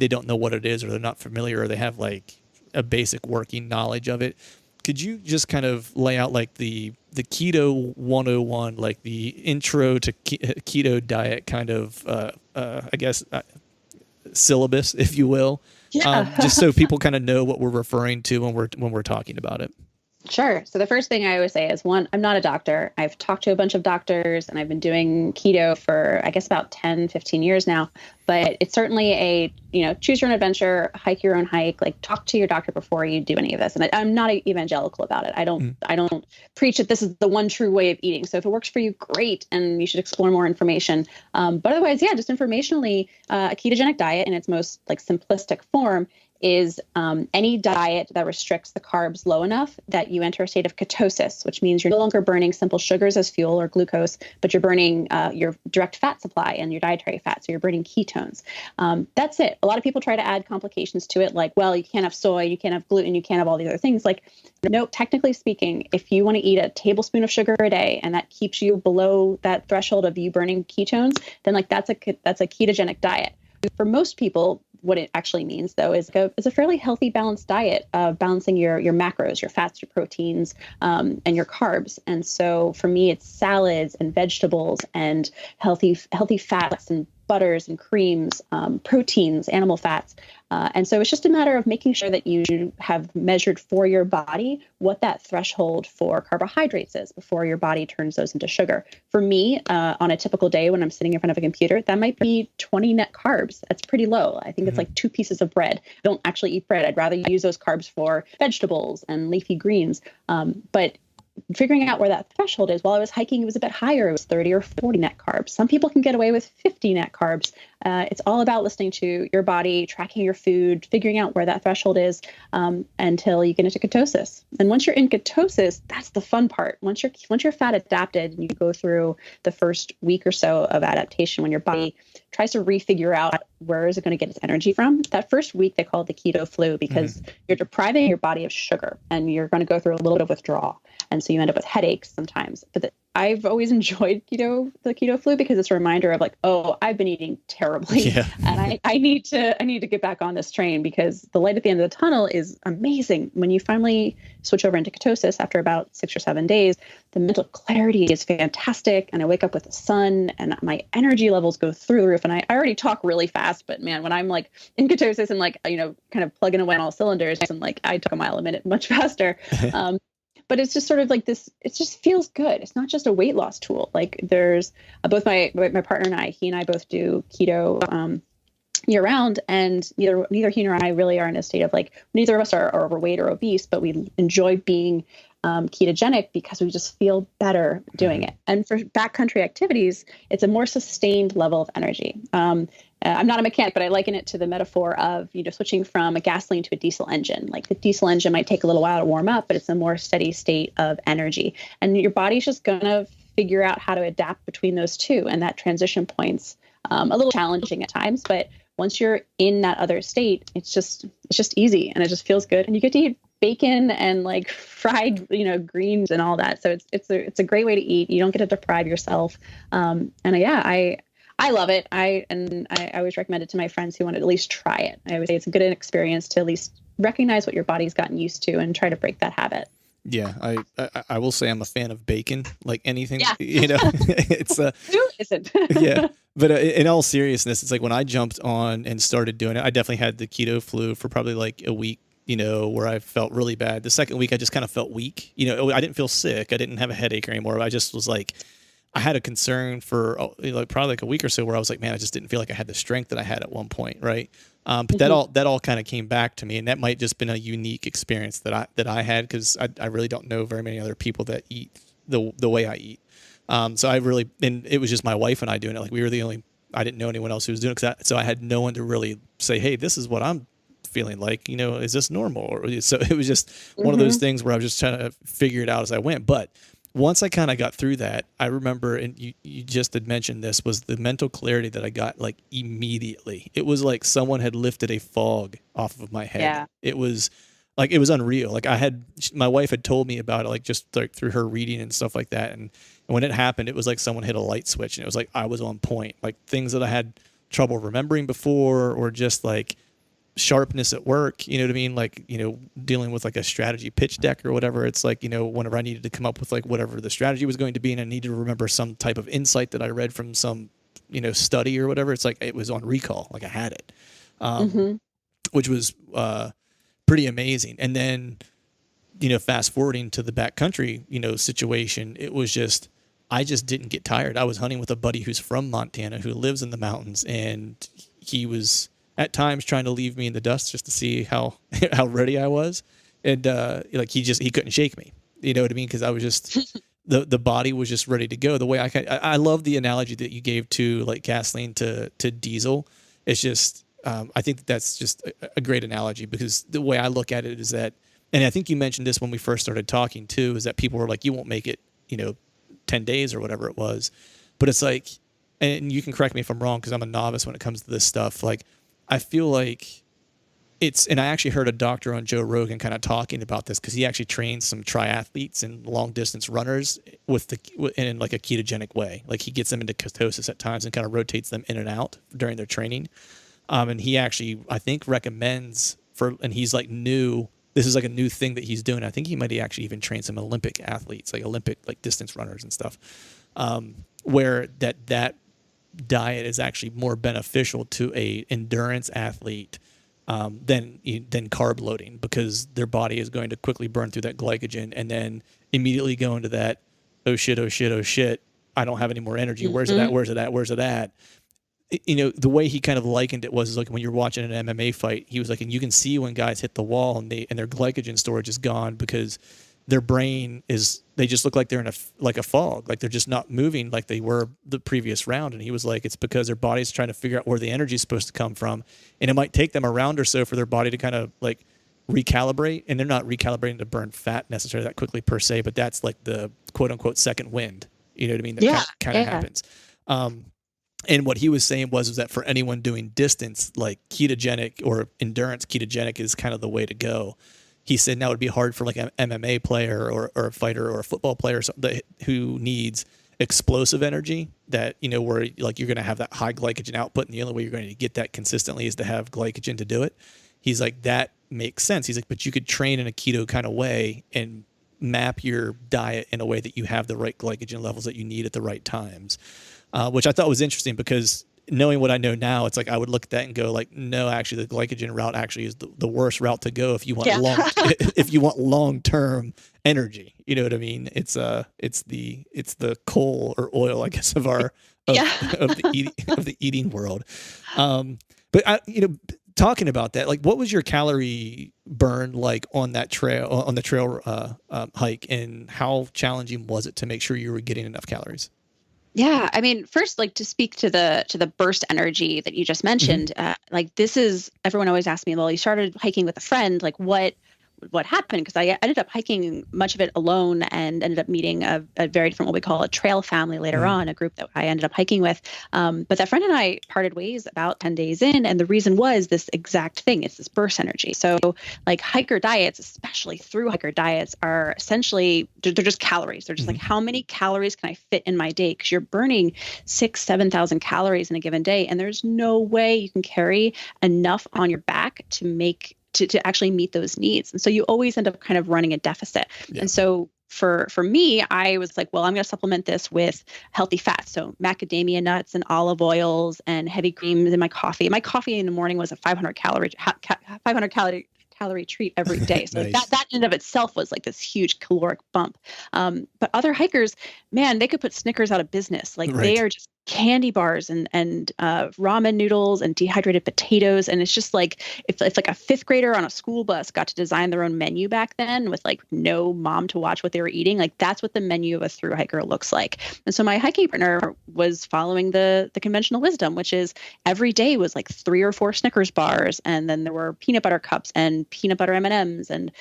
Speaker 1: don't know what it is, or they're not familiar, or they have like a basic working knowledge of it. Could you just kind of lay out like the keto 101, like the intro to keto diet kind of, I guess, syllabus, if you will,
Speaker 2: Yeah.
Speaker 1: just so people kind of know what we're referring to when we're talking about it.
Speaker 2: Sure. So the first thing I always say is, one, I'm not a doctor. I've talked to a bunch of doctors and I've been doing keto for, I guess, about 10, 15 years now. But it's certainly choose your own adventure, hike your own hike, like talk to your doctor before you do any of this. And I'm not evangelical about it. I don't preach that this is the one true way of eating. So if it works for you, great. And you should explore more information. But otherwise, yeah, just informationally, a ketogenic diet in its most like simplistic form is any diet that restricts the carbs low enough that you enter a state of ketosis, which means you're no longer burning simple sugars as fuel or glucose, but you're burning your direct fat supply and your dietary fat. So you're burning ketones. That's it. A lot of people try to add complications to it, like, well, you can't have soy, you can't have gluten, you can't have all these other things. Like, no, technically speaking, if you want to eat a tablespoon of sugar a day and that keeps you below that threshold of you burning ketones, then like that's a ketogenic diet. For most people, what it actually means, though, is a fairly healthy, balanced diet, balancing your macros, your fats, your proteins, and your carbs. And so for me, it's salads and vegetables and healthy fats and butters and creams, proteins, animal fats. And so it's just a matter of making sure that you have measured for your body what that threshold for carbohydrates is before your body turns those into sugar. For me, on a typical day when I'm sitting in front of a computer, that might be 20 net carbs. That's pretty low. I think it's like 2 pieces of bread. I don't actually eat bread. I'd rather use those carbs for vegetables and leafy greens. But figuring out where that threshold is. While I was hiking, it was a bit higher. It was 30 or 40 net carbs. Some people can get away with 50 net carbs. It's all about listening to your body, tracking your food, figuring out where that threshold is until you get into ketosis. And once you're in ketosis, that's the fun part. Once you're fat adapted, and you go through the first week or so of adaptation when your body tries to refigure out where is it going to get its energy from. That first week, they call it the keto flu because you're depriving your body of sugar and you're going to go through a little bit of withdrawal. And so you end up with headaches sometimes. But I've always enjoyed the keto flu because it's a reminder of like, oh, I've been eating terribly,
Speaker 1: Yeah.
Speaker 2: and I need to get back on this train because the light at the end of the tunnel is amazing. When you finally switch over into ketosis after about 6 or 7 days, the mental clarity is fantastic, and I wake up with the sun, and my energy levels go through the roof. And I already talk really fast, but man, when I'm like in ketosis and like kind of plugging away on all cylinders, and like I talk a mile a minute much faster. but it's just sort of like this, it just feels good. It's not just a weight loss tool. Like there's both my partner and I, he and I both do keto year round, and neither he nor I really are in a state of like, neither of us are overweight or obese, but we enjoy being ketogenic because we just feel better doing it. And for backcountry activities, it's a more sustained level of energy. I'm not a mechanic, but I liken it to the metaphor of, switching from a gasoline to a diesel engine. Like the diesel engine might take a little while to warm up, but it's a more steady state of energy. And your body's just going to figure out how to adapt between those two. And that transition point's a little challenging at times, but once you're in that other state, it's just easy and it just feels good. And you get to eat bacon and like fried, greens and all that. So it's a great way to eat. You don't get to deprive yourself. And yeah, I love it. I always recommend it to my friends who want to at least try it. I always say it's a good experience to at least recognize what your body's gotten used to and try to break that habit.
Speaker 1: Yeah, I will say I'm a fan of bacon, like anything,
Speaker 2: Yeah.
Speaker 1: it's
Speaker 2: Who isn't?
Speaker 1: yeah. But in all seriousness, it's like when I jumped on and started doing it, I definitely had the keto flu for probably like a week, where I felt really bad. The second week, I just kind of felt weak. I didn't feel sick. I didn't have a headache anymore. I just was like, I had a concern for like probably like a week or so where I was like, man, I just didn't feel like I had the strength that I had at one point. Right. But that all kind of came back to me, and that might just been a unique experience that I had, because I really don't know very many other people that eat the way I eat. So and it was just my wife and I doing it. Like we were the only, I didn't know anyone else who was doing it. So I had no one to really say, hey, this is what I'm feeling like, is this normal? So it was just one of those things where I was just trying to figure it out as I went. But once I kind of got through that, I remember, and you just had mentioned this, was the mental clarity that I got like immediately. It was like someone had lifted a fog off of my head.
Speaker 2: Yeah.
Speaker 1: It was unreal. Like my wife had told me about it, like just like through her reading and stuff like that. And when it happened, it was like someone hit a light switch, and it was like I was on point. Like things that I had trouble remembering before, or just like sharpness at work, you know what I mean? Like, dealing with like a strategy pitch deck or whatever. It's like, whenever I needed to come up with like whatever the strategy was going to be, and I needed to remember some type of insight that I read from some, study or whatever, it's like it was on recall. Like I had it, which was pretty amazing. And then, fast forwarding to the backcountry, situation, it was just, I just didn't get tired. I was hunting with a buddy who's from Montana, who lives in the mountains, and he was at times trying to leave me in the dust just to see how ready I was. And like he couldn't shake me. You know what I mean? Because I was just the body was just ready to go. The way I love the analogy that you gave to like gasoline to diesel. It's just I think that's just a great analogy, because the way I look at it is that, and I think you mentioned this when we first started talking too, is that people were like, you won't make it, 10 days or whatever it was. But it's like, and you can correct me if I'm wrong, because I'm a novice when it comes to this stuff. Like, I feel like and I actually heard a doctor on Joe Rogan kind of talking about this, because he actually trains some triathletes and long distance runners in like a ketogenic way. Like he gets them into ketosis at times and kind of rotates them in and out during their training. And he actually, I think, recommends and he's like this is like a new thing that he's doing. I think he might actually even train some Olympic athletes, like Olympic, like distance runners and stuff, where that diet is actually more beneficial to a endurance athlete than carb loading, because their body is going to quickly burn through that glycogen and then immediately go into that, oh shit, I don't have any more energy. Where's it at? The way he kind of likened it was like when you're watching an MMA fight, he was like, and you can see when guys hit the wall and their glycogen storage is gone, because their brain they just look like they're in a fog, like they're just not moving like they were the previous round. And he was like, it's because their body's trying to figure out where the energy is supposed to come from. And it might take them a round or so for their body to kind of like recalibrate. And they're not recalibrating to burn fat necessarily that quickly per se, but that's like the quote unquote second wind. You know what I mean? That kind of happens. And what he was saying was that for anyone doing distance, like ketogenic or endurance, ketogenic is kind of the way to go. He said now it would be hard for like an MMA player or a fighter or a football player or something who needs explosive energy, that, where like you're going to have that high glycogen output, and the only way you're going to get that consistently is to have glycogen to do it. He's like, that makes sense. He's like, but you could train in a keto kind of way and map your diet in a way that you have the right glycogen levels that you need at the right times, which I thought was interesting, because knowing what I know now, it's like I would look at that and go like, no, actually, the glycogen route actually is the worst route to go if you want
Speaker 2: Yeah.
Speaker 1: if you want long term energy. You know what I mean? It's the coal or oil, I guess, of our
Speaker 2: Yeah.
Speaker 1: of the eating world. But talking about that, like, what was your calorie burn like on the trail hike, and how challenging was it to make sure you were getting enough calories?
Speaker 2: Yeah, I mean, first, like to speak to the burst energy that you just
Speaker 1: Mm-hmm.
Speaker 2: mentioned, like this is everyone always asks me, well, you started hiking with a friend, like what happened? Because I ended up hiking much of it alone and ended up meeting a very different, what we call a trail family later
Speaker 1: Mm-hmm.
Speaker 2: on, a group that I ended up hiking with. But that friend and I parted ways about 10 days in. And the reason was this exact thing. It's this burst energy. So like hiker diets, especially through hiker diets, are essentially, they're just calories. They're just like, how many calories can I fit in my day? Because you're burning 7,000 calories in a given day. And there's no way you can carry enough on your back to actually meet those needs. And so you always end up kind of running a deficit.
Speaker 1: Yeah.
Speaker 2: And so for me, I was like, well, I'm going to supplement this with healthy fats. So macadamia nuts and olive oils and heavy creams in my coffee. My coffee in the morning was a 500 calorie treat every day. So
Speaker 1: Nice.
Speaker 2: that in and of itself was like this huge caloric bump. But other hikers, man, they could put Snickers out of business. Like they are just candy bars and ramen noodles and dehydrated potatoes. And it's just like, if it's like a fifth grader on a school bus got to design their own menu back then with like no mom to watch what they were eating, like that's what the menu of a thru hiker looks like. And so my hiking partner was following the conventional wisdom, which is every day was like 3 or 4 Snickers bars. And then there were peanut butter cups and peanut butter M&Ms. And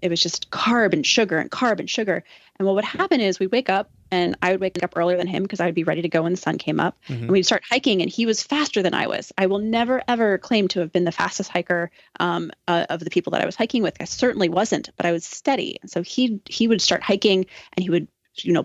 Speaker 2: it was just carb and sugar and carb and sugar. And what would happen is we'd wake up, and I would wake up earlier than him because I would be ready to go when the sun came up.
Speaker 1: Mm-hmm.
Speaker 2: And we'd start hiking, and he was faster than I was. I will never, ever claim to have been the fastest hiker of the people that I was hiking with. I certainly wasn't, but I was steady. And so he would start hiking, and he would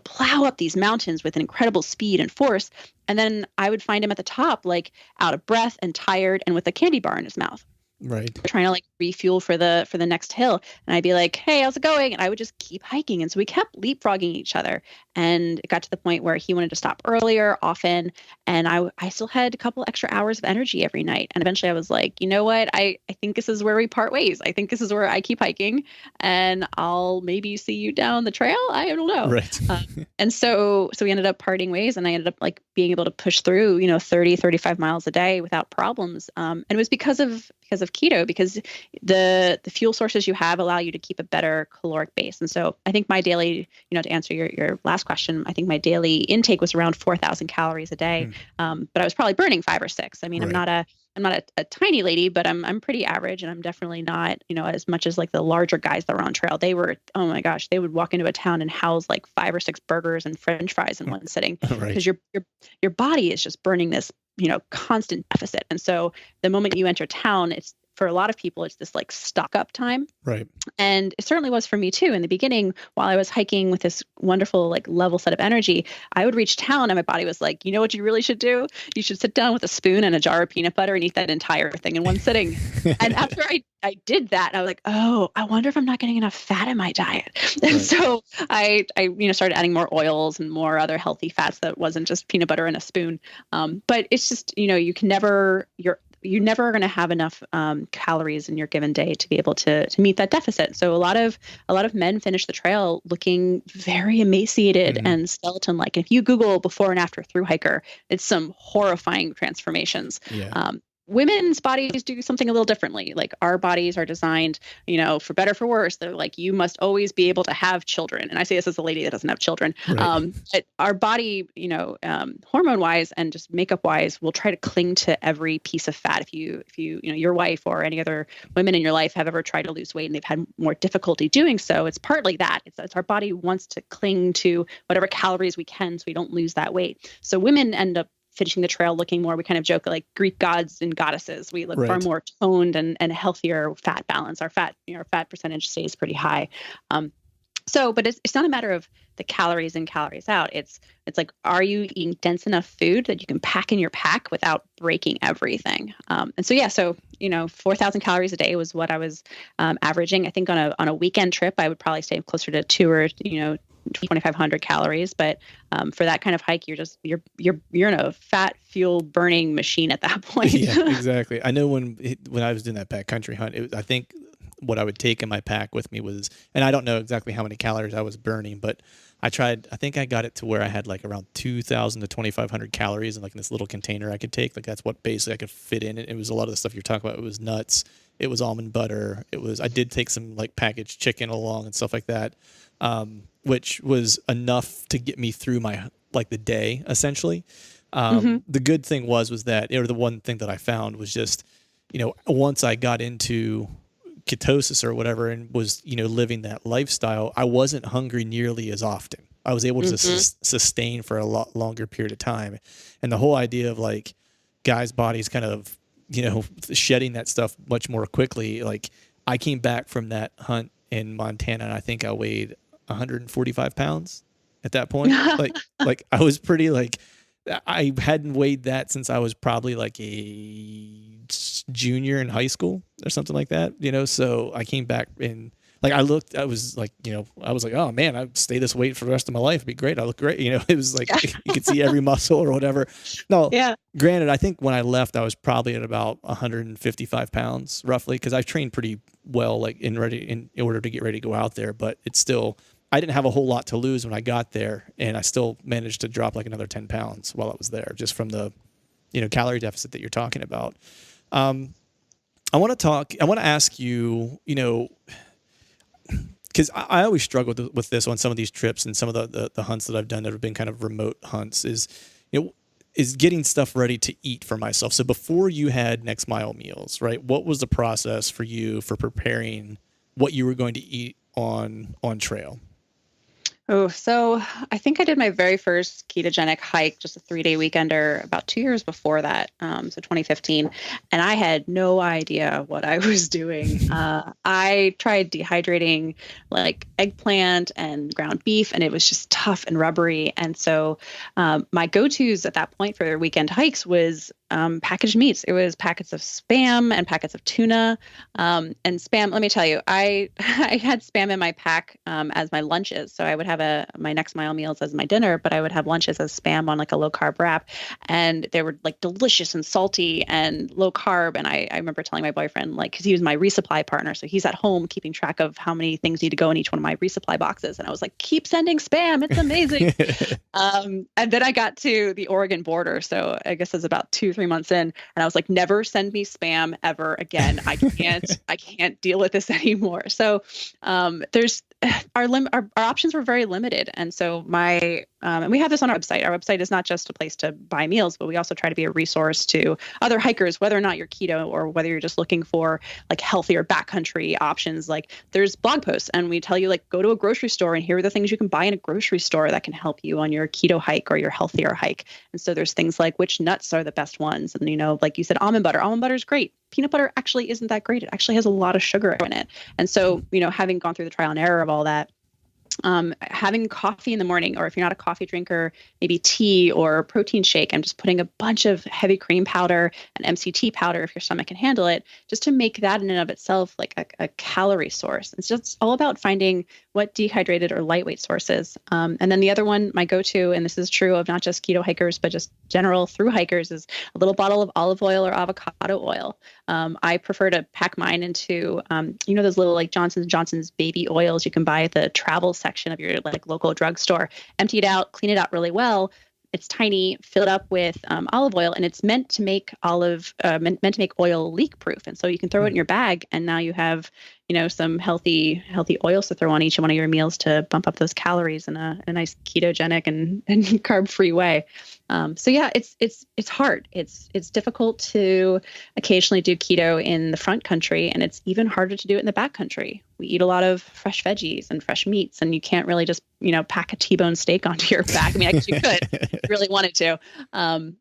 Speaker 2: plow up these mountains with an incredible speed and force. And then I would find him at the top, like out of breath and tired and with a candy bar in his mouth.
Speaker 1: Right.
Speaker 2: Trying to like refuel for the next hill. And I'd be like, hey, how's it going? And I would just keep hiking. And so we kept leapfrogging each other. And it got to the point where he wanted to stop earlier often. And I still had a couple extra hours of energy every night. And eventually I was like, you know what? I think this is where we part ways. I think this is where I keep hiking, and I'll maybe see you down the trail. I don't know.
Speaker 1: Right.
Speaker 2: And so we ended up parting ways, and I ended up like being able to push through, 30, 35 miles a day without problems. And it was because of keto, because the fuel sources you have allow you to keep a better caloric base. And so I think my daily, to answer your last question, I think my daily intake was around 4,000 calories a day. But I was probably burning 5 or 6. I mean,
Speaker 1: Right.
Speaker 2: I'm not a tiny lady, but I'm pretty average, and I'm definitely not, as much as like the larger guys that were on trail. They were, oh my gosh, they would walk into a town and house like 5 or 6 burgers and French fries in one sitting,
Speaker 1: Right.
Speaker 2: because your body is just burning this, constant deficit. And so the moment you enter town, it's, for a lot of people, it's this like stock up time.
Speaker 1: Right.
Speaker 2: And it certainly was for me too. In the beginning, while I was hiking with this wonderful, like level set of energy, I would reach town and my body was like, you know what you really should do? You should sit down with a spoon and a jar of peanut butter and eat that entire thing in one sitting. And after I did that, I was like, oh, I wonder if I'm not getting enough fat in my diet. And so I started adding more oils and more other healthy fats that wasn't just peanut butter and a spoon. But it's just, you're never going to have enough calories in your given day to be able to meet that deficit. So a lot of men finish the trail looking very emaciated and skeleton-like. And if you Google before and after thru hiker, it's some horrifying transformations.
Speaker 1: Yeah.
Speaker 2: Women's bodies do something a little differently. Like our bodies are designed, for better, for worse. They're like, you must always be able to have children. And I say this as a lady that doesn't have children.
Speaker 1: Right.
Speaker 2: But our body, hormone wise and just makeup wise, will try to cling to every piece of fat. If you, your wife or any other women in your life have ever tried to lose weight and they've had more difficulty doing so, it's partly that. It's our body wants to cling to whatever calories we can so we don't lose that weight. So women end up finishing the trail looking more, we kind of joke, like Greek gods and goddesses. We look far more toned and healthier fat balance. Our fat percentage stays pretty high. But it's not a matter of the calories in, calories out. It's like, are you eating dense enough food that you can pack in your pack without breaking everything? So 4,000 calories a day was what I was averaging. I think on a weekend trip, I would probably stay closer to 2 or 2,500 calories. But for that kind of hike, you're in a fat fuel burning machine at that point.
Speaker 1: Yeah, exactly. I know when I was doing that backcountry hunt, I think what I would take in my pack with me was, and I don't know exactly how many calories I was burning, but I think I got it to where I had like around 2,000 to 2,500 calories in like this little container I could take. Like that's what basically I could fit in it. It was a lot of the stuff you're talking about. It was nuts. It was almond butter. I did take some like packaged chicken along and stuff like that, which was enough to get me through the day essentially. The good thing was that, or the one thing that I found was just, once I got into ketosis or whatever and was, living that lifestyle, I wasn't hungry nearly as often. I was able to sustain for a lot longer period of time. And the whole idea of like guys' bodies kind of, shedding that stuff much more quickly. Like I came back from that hunt in Montana and I think I weighed 145 pounds at that point. like I was pretty like, I hadn't weighed that since I was probably like a junior in high school or something like that, so I came back and like I was like, oh man, I'd stay this weight for the rest of my life. It'd be great. I look great. It was like, you could see every muscle or whatever. No, yeah. Granted, I think when I left, I was probably at about 155 pounds roughly. Cause I trained pretty well, like in order to get ready to go out there, but it's still, I didn't have a whole lot to lose when I got there, and I still managed to drop like another 10 pounds while I was there, just from the, calorie deficit that you're talking about. I want to ask you, because I always struggle with this on some of these trips and some of the hunts that I've done that have been kind of remote hunts is getting stuff ready to eat for myself. So before you had Next Mile meals, right? What was the process for you for preparing what you were going to eat on trail?
Speaker 2: Oh, so I think I did my very first ketogenic hike, just a 3-day weekender, about 2 years before that, so 2015, and I had no idea what I was doing. I tried dehydrating like eggplant and ground beef, and it was just tough and rubbery. And so my go-tos at that point for weekend hikes was packaged meats. It was packets of Spam and packets of tuna. And Spam, let me tell you, I had Spam in my pack as my lunches. So I would have my Next Mile meals as my dinner, but I would have lunches as Spam on like a low carb wrap. And they were like delicious and salty and low carb. And I remember telling my boyfriend, like, because he was my resupply partner. So he's at home keeping track of how many things need to go in each one of my resupply boxes. And I was like, keep sending Spam. It's amazing. And then I got to the Oregon border. So I guess it was about 2-3 months in, and I was like, never send me Spam ever again. I can't deal with this anymore. So there's our options were very limited. And so and we have this on our website. Our website is not just a place to buy meals, but we also try to be a resource to other hikers, whether or not you're keto or whether you're just looking for like healthier backcountry options. Like there's blog posts, and we tell you like go to a grocery store and here are the things you can buy in a grocery store that can help you on your keto hike or your healthier hike. And so there's things like which nuts are the best ones. And, like you said, almond butter. Almond butter is great. Peanut butter actually isn't that great. It actually has a lot of sugar in it. And so, having gone through the trial and error of all that, having coffee in the morning, or if you're not a coffee drinker, maybe tea or protein shake. I'm just putting a bunch of heavy cream powder and MCT powder if your stomach can handle it, just to make that in and of itself like a calorie source. It's just all about finding what dehydrated or lightweight sources. And then the other one, my go-to, and this is true of not just keto hikers, but just general through hikers, is a little bottle of olive oil or avocado oil. I prefer to pack mine into, those little like Johnson & Johnson's baby oils you can buy at the travel section of your like local drugstore. Empty it out, clean it out really well. It's tiny, fill it up with olive oil, and it's meant to make meant to make oil leak proof. And so you can throw it in your bag, and now you have, some healthy oils to throw on each one of your meals to bump up those calories in a nice ketogenic and carb-free way. So yeah, it's hard. It's difficult to occasionally do keto in the front country, and it's even harder to do it in the back country. We eat a lot of fresh veggies and fresh meats, and you can't really just, pack a T-bone steak onto your back. I mean, I guess you could if you really wanted to. And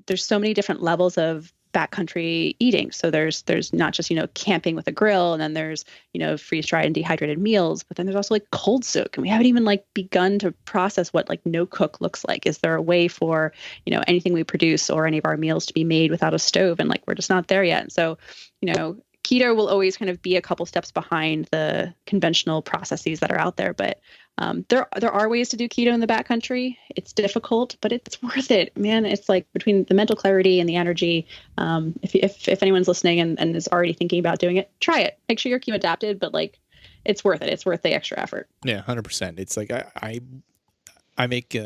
Speaker 2: there's so many different levels of backcountry eating. So there's not just, camping with a grill, and then there's, freeze dried and dehydrated meals, but then there's also like cold soak. And we haven't even like begun to process what like no cook looks like. Is there a way for, anything we produce or any of our meals to be made without a stove? And like, we're just not there yet. And so, keto will always kind of be a couple steps behind the conventional processes that are out there. But There are ways to do keto in the backcountry. It's difficult, but it's worth it, man. It's like between the mental clarity and the energy. If anyone's listening and is already thinking about doing it, try it. Make sure you're keto adapted, but like it's worth it. It's worth the extra effort.
Speaker 1: Yeah, 100%. It's like I make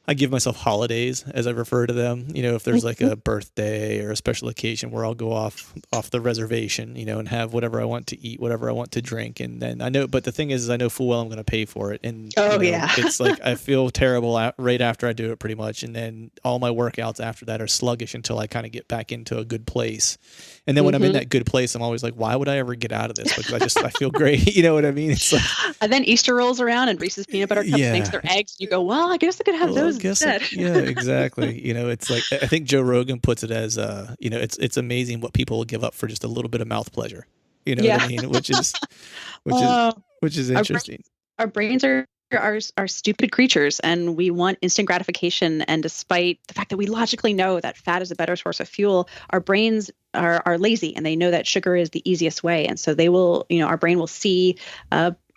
Speaker 1: I give myself holidays, as I refer to them. You know, if there's like a birthday or a special occasion where I'll go off the reservation, you know, and have whatever I want to eat, whatever I want to drink, and then I know. But the thing is I know full well I'm going to pay for it, and it's like I feel terrible right after I do it, pretty much, and then all my workouts after that are sluggish until I kind of get back into a good place. And then when I'm in that good place, I'm always like, why would I ever get out of this? Because I feel great. You know what I mean? It's like,
Speaker 2: and then Easter rolls around and Reese's peanut butter cups makes their eggs. You go, well, I guess I could have those instead.
Speaker 1: Yeah, exactly. You know, it's like, I think Joe Rogan puts it as, you know, it's amazing what people will give up for just a little bit of mouth pleasure. You know what I mean? Which is interesting.
Speaker 2: Our brains are stupid creatures, and we want instant gratification. And despite the fact that we logically know that fat is a better source of fuel, our brains are lazy, and they know that sugar is the easiest way. And so they will, you know, our brain will see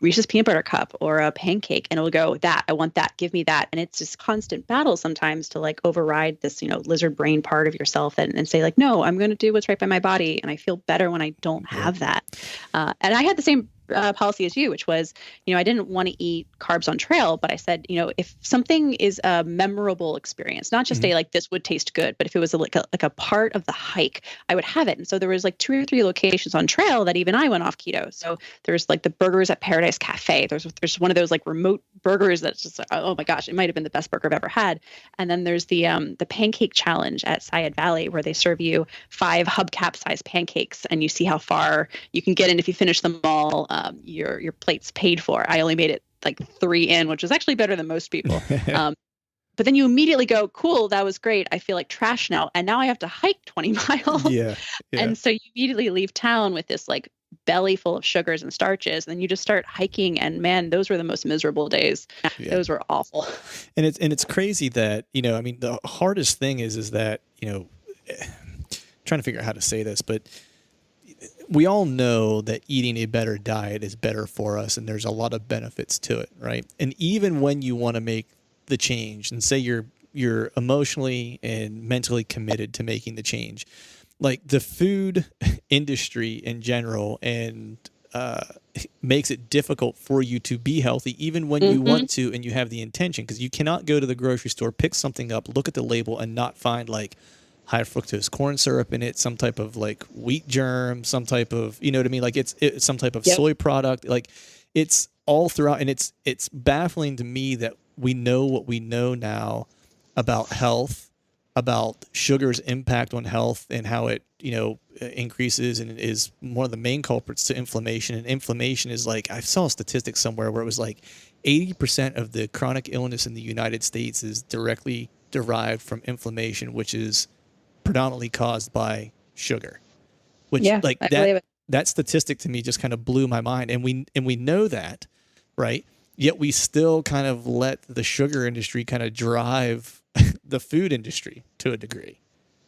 Speaker 2: Reese's peanut butter cup or a pancake, and it'll go, that, I want that, give me that. And it's this constant battle sometimes to like override this, you know, lizard brain part of yourself and say like, no, I'm going to do what's right by my body. And I feel better when I don't have that. And I had the same policy as you, which was, you know, I didn't want to eat carbs on trail, but I said, you know, if something is a memorable experience, not just a like this would taste good, but if it was like a part of the hike, I would have it. And so there was like 2 or 3 locations on trail that even I went off keto. So there's like the burgers at Paradise Cafe. There's one of those like remote burgers that's just, oh my gosh, it might have been the best burger I've ever had. And then there's the pancake challenge at Syed Valley, where they serve you 5 hubcap sized pancakes, and you see how far you can get in if you finish them all. Your plate's paid for. I only made it like 3 in, which was actually better than most people. But then you immediately go, cool, that was great. I feel like trash now. And now I have to hike 20 miles.
Speaker 1: Yeah.
Speaker 2: And so you immediately leave town with this like belly full of sugars and starches. And then you just start hiking. And man, those were the most miserable days. Yeah. Those were awful.
Speaker 1: And it's crazy that, you know, I mean, the hardest thing is that, you know, trying to figure out how to say this, but we all know that eating a better diet is better for us, and there's a lot of benefits to it, right? And even when you want to make the change, and say you're emotionally and mentally committed to making the change, like the food industry in general, and makes it difficult for you to be healthy, even when you want to and you have the intention, because you cannot go to the grocery store, pick something up, look at the label, and not find like high fructose corn syrup in it, some type of like wheat germ, some type of, you know what I mean? Like it's some type of soy product. Like it's all throughout. And it's baffling to me that we know what we know now about health, about sugar's impact on health, and how it, you know, increases and is one of the main culprits to inflammation. And inflammation is like, I saw a statistic somewhere where it was like 80% of the chronic illness in the United States is directly derived from inflammation, which is predominantly caused by sugar, which like that statistic to me just kind of blew my mind. And we know that, right? Yet we still kind of let the sugar industry kind of drive the food industry to a degree.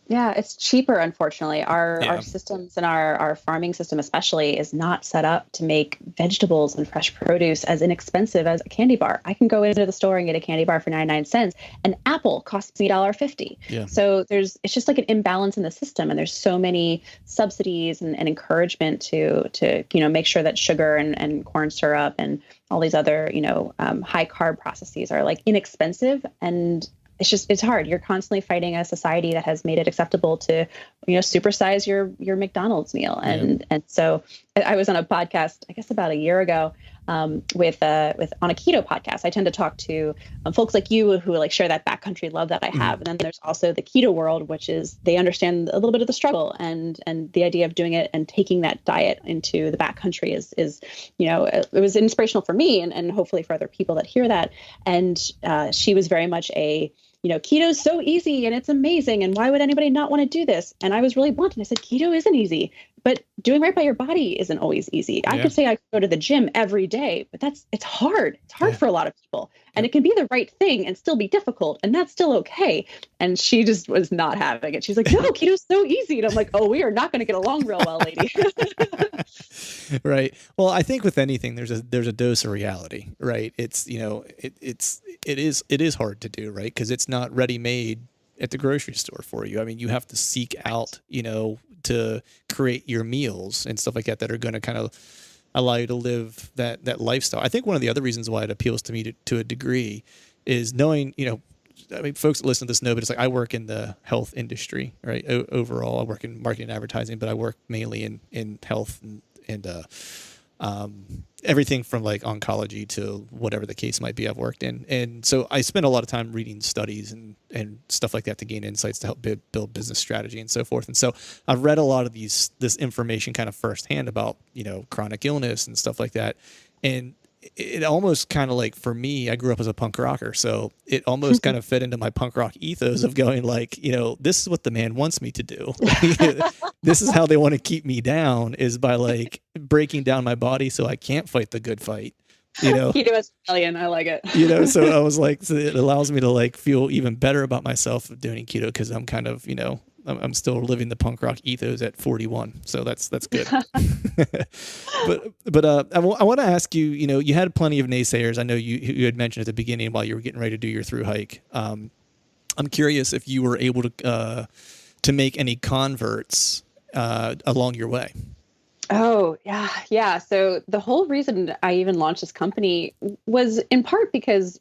Speaker 2: Yeah, it's cheaper, unfortunately. Our systems and our farming system especially is not set up to make vegetables and fresh produce as inexpensive as a candy bar. I can go into the store and get a candy bar for 99 cents. An apple costs me $1.50. Yeah. So it's just like an imbalance in the system, and there's so many subsidies and encouragement to you know, make sure that sugar and corn syrup and all these other, you know, high carb processes are like inexpensive, and it's hard. You're constantly fighting a society that has made it acceptable to, you know, supersize your McDonald's meal. And so I was on a podcast, I guess about a year ago, with on a keto podcast. I tend to talk to folks like you who like share that backcountry love that I have. And then there's also the keto world, which is they understand a little bit of the struggle and the idea of doing it and taking that diet into the backcountry is, you know, it was inspirational for me and hopefully for other people that hear that. And she was very much you know, keto is so easy and it's amazing. And why would anybody not want to do this? And I was really blunt. And I said, keto isn't easy. But doing right by your body isn't always easy. I
Speaker 1: Yeah.
Speaker 2: could say I could go to the gym every day, but it's hard. It's hard
Speaker 1: Yeah.
Speaker 2: for a lot of people. And
Speaker 1: Yep.
Speaker 2: it can be the right thing and still be difficult. And that's still okay. And she just was not having it. She's like, no, keto's so easy. And I'm like, oh, we are not going to get along real well, lady.
Speaker 1: Right. Well, I think with anything, there's a dose of reality, right? It's, it is hard to do, right? Because it's not ready made at the grocery store for you. I mean, you have to seek out, to create your meals and stuff like that are going to kind of allow you to live that lifestyle. I think one of the other reasons why it appeals to me to a degree is knowing, I mean, folks that listen to this know, but it's like I work in the health industry, right? Overall, I work in marketing and advertising, but I work mainly in health and everything from like oncology to whatever the case might be I've worked in. And so I spend a lot of time reading studies and stuff like that to gain insights to help build business strategy and so forth. And so I've read a lot of this information kind of firsthand about, chronic illness and stuff like that. And it almost kind of like, for me, I grew up as a punk rocker. So it almost kind of fit into my punk rock ethos of going like, this is what the man wants me to do. This is how they want to keep me down, is by like breaking down my body so I can't fight the good fight.
Speaker 2: Keto Australian, I like it.
Speaker 1: So I was like, so it allows me to like feel even better about myself doing keto, because I'm kind of, I'm still living the punk rock ethos at 41. So that's good. but I want to ask you, you had plenty of naysayers. I know you had mentioned at the beginning while you were getting ready to do your through hike. I'm curious if you were able to make any converts along your way.
Speaker 2: Oh, yeah. Yeah. So the whole reason I even launched this company was in part because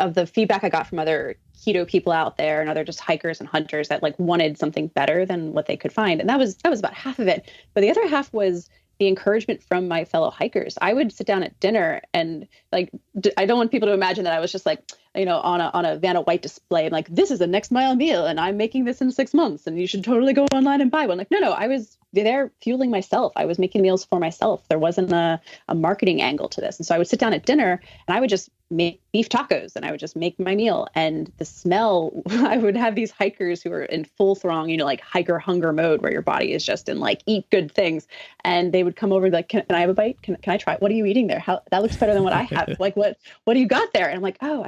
Speaker 2: of the feedback I got from other keto people out there and other just hikers and hunters that like wanted something better than what they could find. And that was about half of it. But the other half was the encouragement from my fellow hikers. I would sit down at dinner and like, I don't want people to imagine that I was just like, on a Vanna White display, like, this is a next mile meal and I'm making this in 6 months and you should totally go online and buy one. Like, no, I was there fueling myself. I was making meals for myself. There wasn't a marketing angle to this. And so I would sit down at dinner and I would just make beef tacos and I would just make my meal. And the smell, I would have these hikers who are in full throng, like hiker hunger mode, where your body is just in like, eat good things. And they would come over like, can I have a bite? Can I try? What are you eating there? How that looks better than what I have. Like, what do you got there? And I'm like, oh,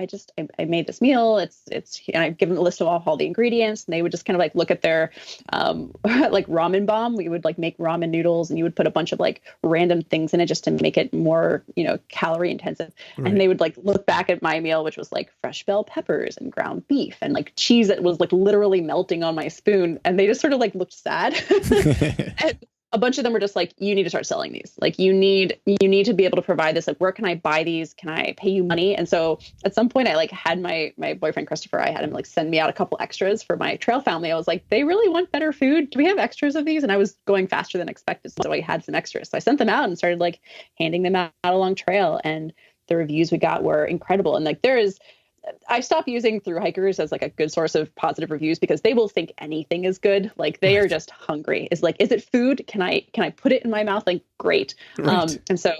Speaker 2: I made this meal. It's, and I've given a list of all the ingredients, and they would just kind of like look at their, like ramen bomb. We would like make ramen noodles and you would put a bunch of like random things in it just to make it more, calorie intensive. Right. And they would like look back at my meal, which was like fresh bell peppers and ground beef and like cheese that was like literally melting on my spoon. And they just sort of like looked sad. And a bunch of them were just like, you need to start selling these. Like you need to be able to provide this. Like, where can I buy these? Can I pay you money? And so at some point I like had my boyfriend, Christopher, I had him like send me out a couple extras for my trail family. I was like, they really want better food. Do we have extras of these? And I was going faster than expected. So I had some extras. So I sent them out and started like handing them out along trail. And the reviews we got were incredible. And like, I stopped using through hikers as like a good source of positive reviews because they will think anything is good. Like they are just hungry. It's like, is it food? Can I put it in my mouth? Like, great. Right. And so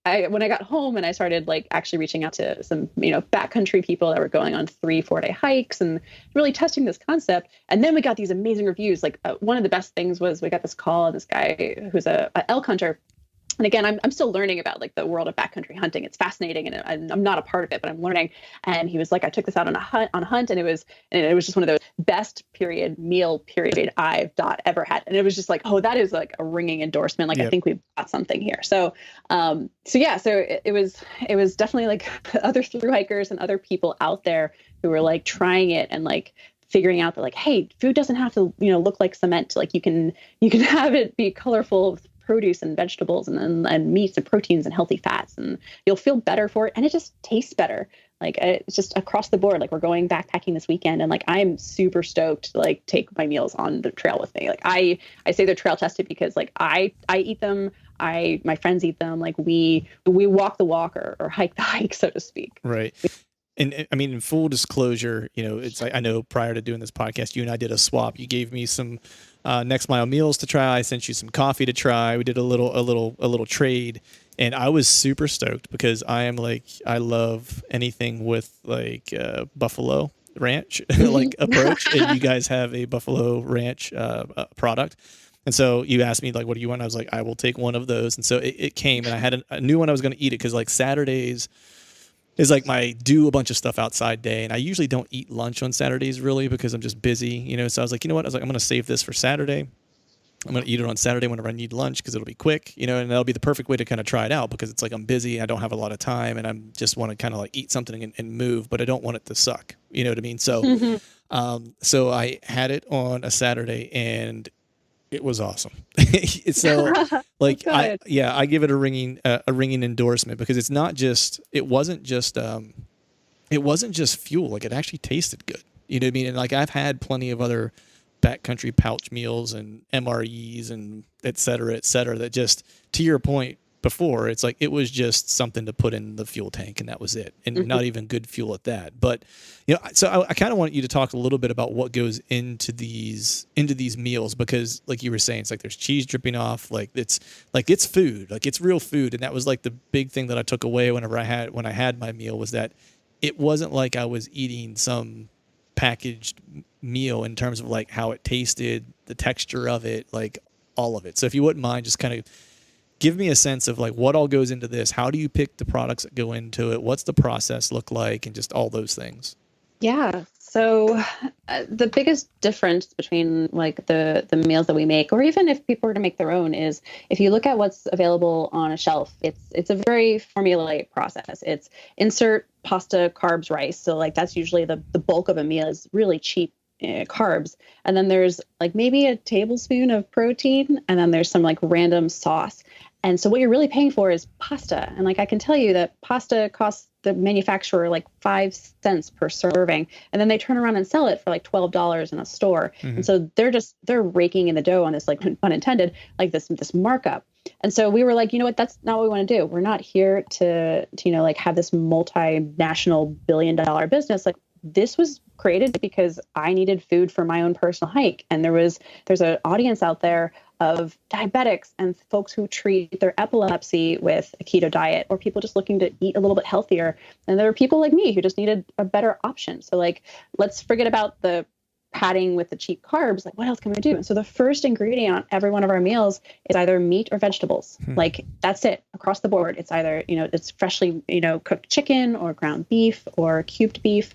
Speaker 2: when I got home and I started like actually reaching out to some, backcountry people that were going on 3-4 day hikes and really testing this concept. And then we got these amazing reviews. Like one of the best things was we got this call, and this guy who's a elk hunter. And again, I'm still learning about like the world of backcountry hunting. It's fascinating, and I'm not a part of it, but I'm learning. And he was like, I took this out on a hunt, and it was just one of those best meal I've ever had. And it was just like, oh, that is like a ringing endorsement. Like, yep. I think we've got something here. So it was definitely like other thru hikers and other people out there who were like trying it and like figuring out that like, hey, food doesn't have to, look like cement. Like you can have it be colorful produce and vegetables and meats and proteins and healthy fats, and you'll feel better for it, and it just tastes better. Like it's just across the board. Like we're going backpacking this weekend, and like I'm super stoked to like take my meals on the trail with me. Like I say they're trail tested because like I eat them, my friends eat them. Like we walk the walk or hike the hike, so to speak.
Speaker 1: Right. And I mean, in full disclosure, it's like, I know prior to doing this podcast, you and I did a swap. You gave me some next mile meals to try. I sent you some coffee to try. We did a little trade, and I was super stoked because I love anything with like buffalo ranch like approach, and you guys have a buffalo ranch product. And so you asked me like, what do you want? I was like, I will take one of those. And so it came, and I had a new one. I was going to eat it because like Saturdays is like my do a bunch of stuff outside day. And I usually don't eat lunch on Saturdays really because I'm just busy, you know? So I was like, you know what? I was like, I'm going to save this for Saturday. I'm going to eat it on Saturday whenever I need lunch because it'll be quick, you know, and that'll be the perfect way to kind of try it out because it's like I'm busy. I don't have a lot of time and I just want to kind of like eat something and move, but I don't want it to suck. You know what I mean? So, so I had it on a Saturday and it was awesome. So like, I give it a ringing endorsement because it's not just, it wasn't just fuel. Like it actually tasted good. You know what I mean? And like I've had plenty of other backcountry pouch meals and MREs and et cetera, that just, to your point before, it's like it was just something to put in the fuel tank and that was it, and not even good fuel at that. But you know, so I kind of want you to talk a little bit about what goes into these meals because, like you were saying, it's like there's cheese dripping off, like it's food, like it's real food, and that was like the big thing that I took away when I had my meal was that it wasn't like I was eating some packaged meal in terms of like how it tasted, the texture of it, like all of it. So if you wouldn't mind, just kind of give me a sense of like what all goes into this. How do you pick the products that go into it? What's the process look like? And just all those things.
Speaker 2: Yeah. So the biggest difference between like the meals that we make, or even if people were to make their own, is if you look at what's available on a shelf, it's a very formulaic process. It's insert pasta, carbs, rice. So like that's usually the bulk of a meal is really cheap carbs. And then there's like maybe a tablespoon of protein, and then there's some like random sauce. And so what you're really paying for is pasta. And like I can tell you that pasta costs the manufacturer like 5 cents per serving. And then they turn around and sell it for like $12 in a store. Mm-hmm. And so they're raking in the dough on this, like pun intended, like this markup. And so we were like, you know what, that's not what we want to do. We're not here to you know, like have this multinational billion-dollar business. Like this was created because I needed food for my own personal hike. And there's an audience out there of diabetics and folks who treat their epilepsy with a keto diet, or people just looking to eat a little bit healthier. And there are people like me who just needed a better option. So like, let's forget about the padding with the cheap carbs. Like, what else can we do? And so the first ingredient on every one of our meals is either meat or vegetables. Like that's it across the board. It's either, you know, it's freshly, you know, cooked chicken or ground beef or cubed beef.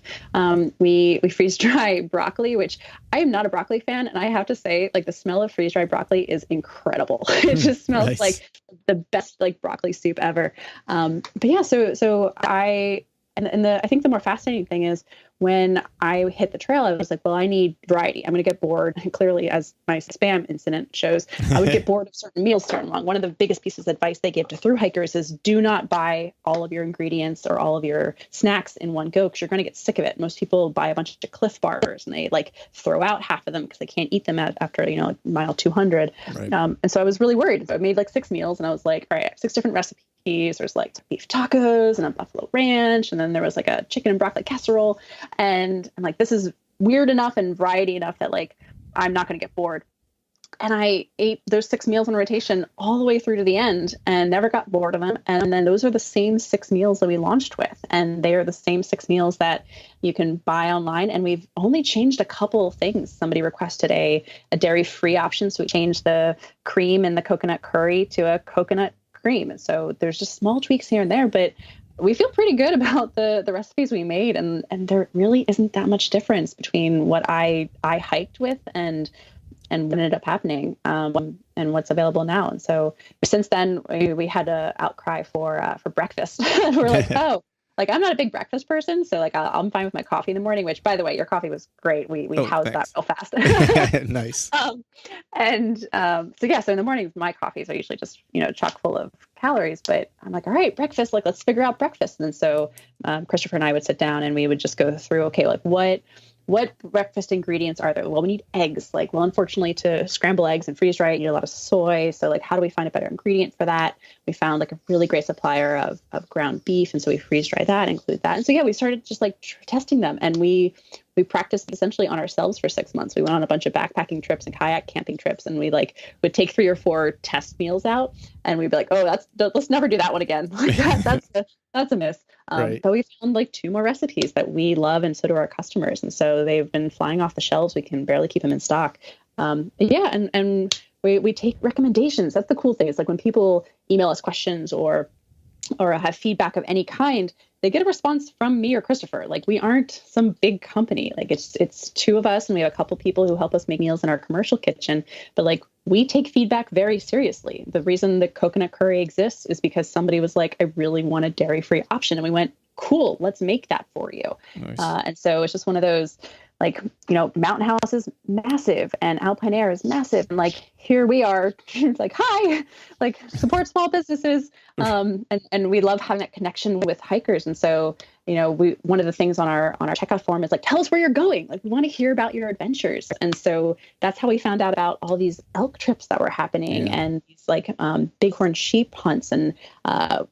Speaker 2: We freeze dry broccoli, which I am not a broccoli fan. And I have to say, like, the smell of freeze dried broccoli is incredible. It just smells nice. Like the best like broccoli soup ever. But yeah, so I think the more fascinating thing is when I hit the trail, I was like, well, I need variety. I'm going to get bored. And clearly, as my spam incident shows, I would get bored of certain meals starting long. One of the biggest pieces of advice they give to thru hikers is do not buy all of your ingredients or all of your snacks in one go because you're going to get sick of it. Most people buy a bunch of Cliff Bars and they like throw out half of them because they can't eat them after, you know, like mile 200. Right. And so I was really worried. So I made like 6 meals and I was like, all right, I have 6 different recipes. There's like beef tacos and a buffalo ranch. And then there was like a chicken and broccoli casserole. And I'm like, this is weird enough and variety enough that like, I'm not going to get bored. And I ate those 6 meals in rotation all the way through to the end and never got bored of them. And then those are the same 6 meals that we launched with. And they are the same 6 meals that you can buy online. And we've only changed a couple of things. Somebody requested a dairy-free option. So we changed the cream and the coconut curry to a coconut cream. And so there's just small tweaks here and there, but we feel pretty good about the recipes we made. And there really isn't that much difference between what I hiked with and what ended up happening and what's available now. And so since then we had an outcry for breakfast. We're like, oh, like I'm not a big breakfast person. So like I'm fine with my coffee in the morning, which by the way, your coffee was great. We housed that real fast.
Speaker 1: Nice.
Speaker 2: So yeah, so in the mornings, my coffees are usually just, you know, chock full of calories, but I'm like, all right, breakfast, like let's figure out breakfast. And so Christopher and I would sit down and we would just go through, okay, like what breakfast ingredients are there? Well, we need eggs. Like, well, unfortunately, to scramble eggs and freeze dry, you need a lot of soy. So, like, how do we find a better ingredient for that? We found like a really great supplier of ground beef, and so we freeze dry that, include that. And so, yeah, we started just like testing them, and we practiced essentially on ourselves for 6 months. We went on a bunch of backpacking trips and kayak camping trips, and we like would take 3 or 4 test meals out, and we'd be like, oh, let's never do that one again. Like that's a miss. Right. But we found like 2 more recipes that we love, and so do our customers. And so they've been flying off the shelves. We can barely keep them in stock. And we take recommendations. That's the cool thing. It's like when people email us questions or have feedback of any kind, they get a response from me or Christopher. Like, we aren't some big company. Like, it's two of us, and we have a couple people who help us make meals in our commercial kitchen. But like, we take feedback very seriously. The reason the coconut curry exists is because somebody was like, I really want a dairy-free option. And we went, cool, let's make that for you.
Speaker 1: Nice.
Speaker 2: And so it's just one of those, like, Mountain House is massive and Alpine Air is massive. And like, here we are, it's like, hi, like, support small businesses. And we love having that connection with hikers. And so, one of the things on our checkout form is like, tell us where you're going. Like, we want to hear about your adventures. And so that's how we found out about all these elk trips that were happening and these like bighorn sheep hunts. And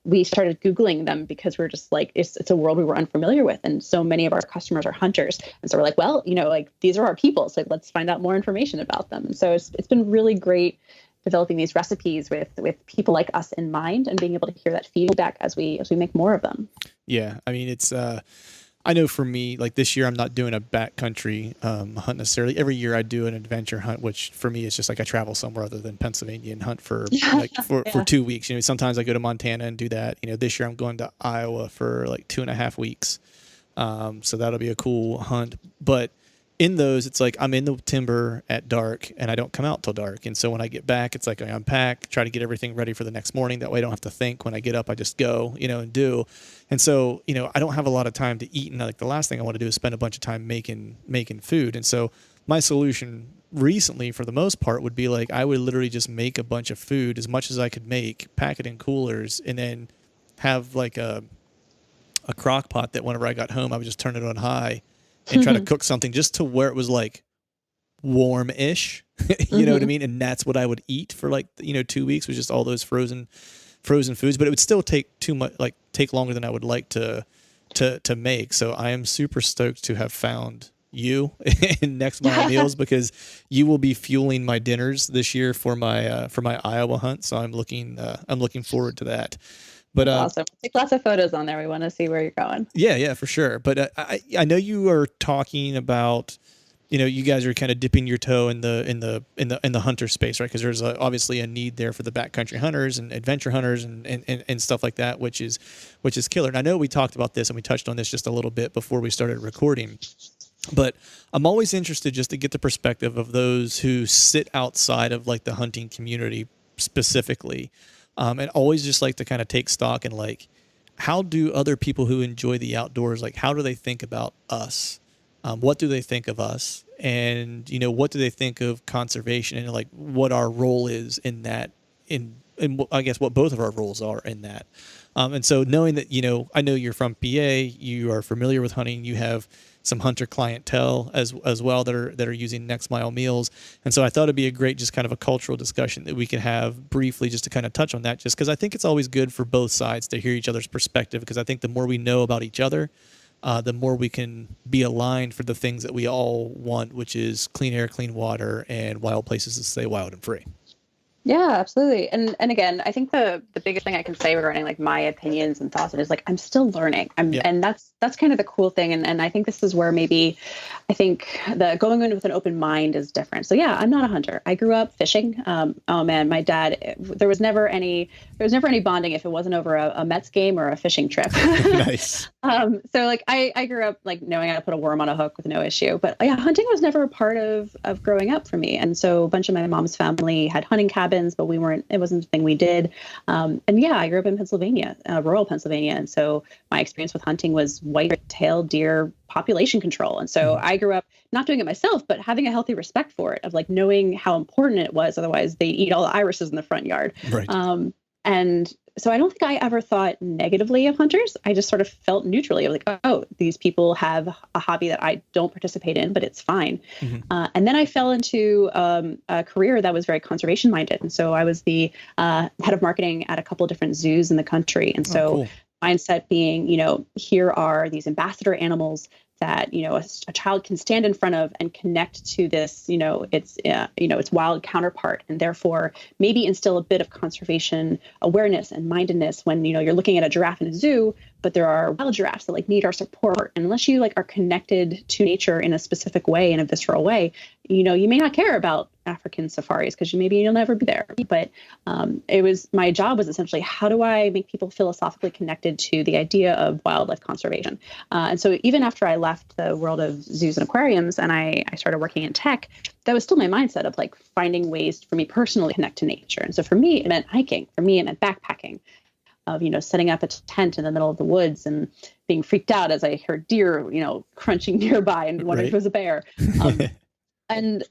Speaker 2: we started Googling them because we're just like, it's a world we were unfamiliar with. And so many of our customers are hunters. And so we're like, well, like, these are our people. So let's find out more information about them. And so it's been really great developing these recipes with people like us in mind and being able to hear that feedback as we make more of them.
Speaker 1: Yeah. I mean, it's, I know for me, like this year, I'm not doing a backcountry hunt necessarily. Every year I do an adventure hunt, which for me is just like I travel somewhere other than Pennsylvania and hunt for like for 2 weeks. Sometimes I go to Montana and do that. This year I'm going to Iowa for like 2.5 weeks. So that'll be a cool hunt. But in those, it's like I'm in the timber at dark and I don't come out till dark. And so when I get back, it's like I unpack, try to get everything ready for the next morning. That way I don't have to think when I get up, I just go, and do. And so, I don't have a lot of time to eat. And like the last thing I want to do is spend a bunch of time making food. And so my solution recently, for the most part, would be like, I would literally just make a bunch of food, as much as I could make, pack it in coolers, and then have like a crock pot that whenever I got home, I would just turn it on high and try to cook something just to where it was like warm-ish, you know what I mean? And that's what I would eat for like, 2 weeks, was just all those frozen foods, but it would still take take longer than I would like to make. So I am super stoked to have found you in Next Mile Meals, because you will be fueling my dinners this year for my Iowa hunt. So I'm looking forward to that. But
Speaker 2: awesome. Take lots of photos on there. We want to see where you're going.
Speaker 1: Yeah, for sure. But I know you are talking about, you guys are kind of dipping your toe in the hunter space, right? Because there's obviously a need there for the backcountry hunters and adventure hunters and stuff like that, which is killer. And I know we talked about this and we touched on this just a little bit before we started recording. But I'm always interested just to get the perspective of those who sit outside of like the hunting community specifically. And always just like to kind of take stock and like, how do other people who enjoy the outdoors, like, how do they think about us? What do they think of us? And, what do they think of conservation, and like what our role is in that, in I guess what both of our roles are in that. And so knowing that, I know you're from PA, you are familiar with hunting, you have some hunter clientele as well that are using Next Mile Meals. And so I thought it'd be a great, just kind of a cultural discussion that we could have briefly, just to kind of touch on that, just because I think it's always good for both sides to hear each other's perspective, because I think the more we know about each other, the more we can be aligned for the things that we all want, which is clean air, clean water, and wild places to stay wild and free.
Speaker 2: Yeah, absolutely. And again, I think the biggest thing I can say regarding like my opinions and thoughts is like, I'm still learning. And that's kind of the cool thing. And I think this is where maybe I think the going in with an open mind is different. So yeah, I'm not a hunter. I grew up fishing. Oh man, my dad, there was never any bonding if it wasn't over a Mets game or a fishing trip.
Speaker 1: Nice.
Speaker 2: So like I grew up like knowing how to put a worm on a hook with no issue, but yeah, hunting was never a part of growing up for me. And so a bunch of my mom's family had hunting cabins, but it wasn't the thing we did. And yeah, I grew up in Pennsylvania, rural Pennsylvania. And so my experience with hunting was white-tailed deer population control. And so I grew up not doing it myself, but having a healthy respect for it, of like knowing how important it was. Otherwise they eat all the irises in the front yard.
Speaker 1: Right.
Speaker 2: And so I don't think I ever thought negatively of hunters. I just sort of felt neutrally. I was like, oh, these people have a hobby that I don't participate in, but it's fine. And then I fell into a career that was very conservation minded. And so I was the head of marketing at a couple of different zoos in the country. And so mindset being, here are these ambassador animals that, a child can stand in front of and connect to this, its wild counterpart, and therefore maybe instill a bit of conservation awareness and mindedness when, you're looking at a giraffe in a zoo, but there are wild giraffes that like need our support. And unless you like are connected to nature in a specific way, in a visceral way, you may not care about African safaris because you'll never be there. But my job was essentially, how do I make people philosophically connected to the idea of wildlife conservation? And so even after I left the world of zoos and aquariums and I started working in tech, that was still my mindset of like finding ways for me personally to connect to nature. And so for me, it meant hiking. For me, it meant backpacking. Of setting up a tent in the middle of the woods and being freaked out as I heard deer crunching nearby and wondering if it was a bear. And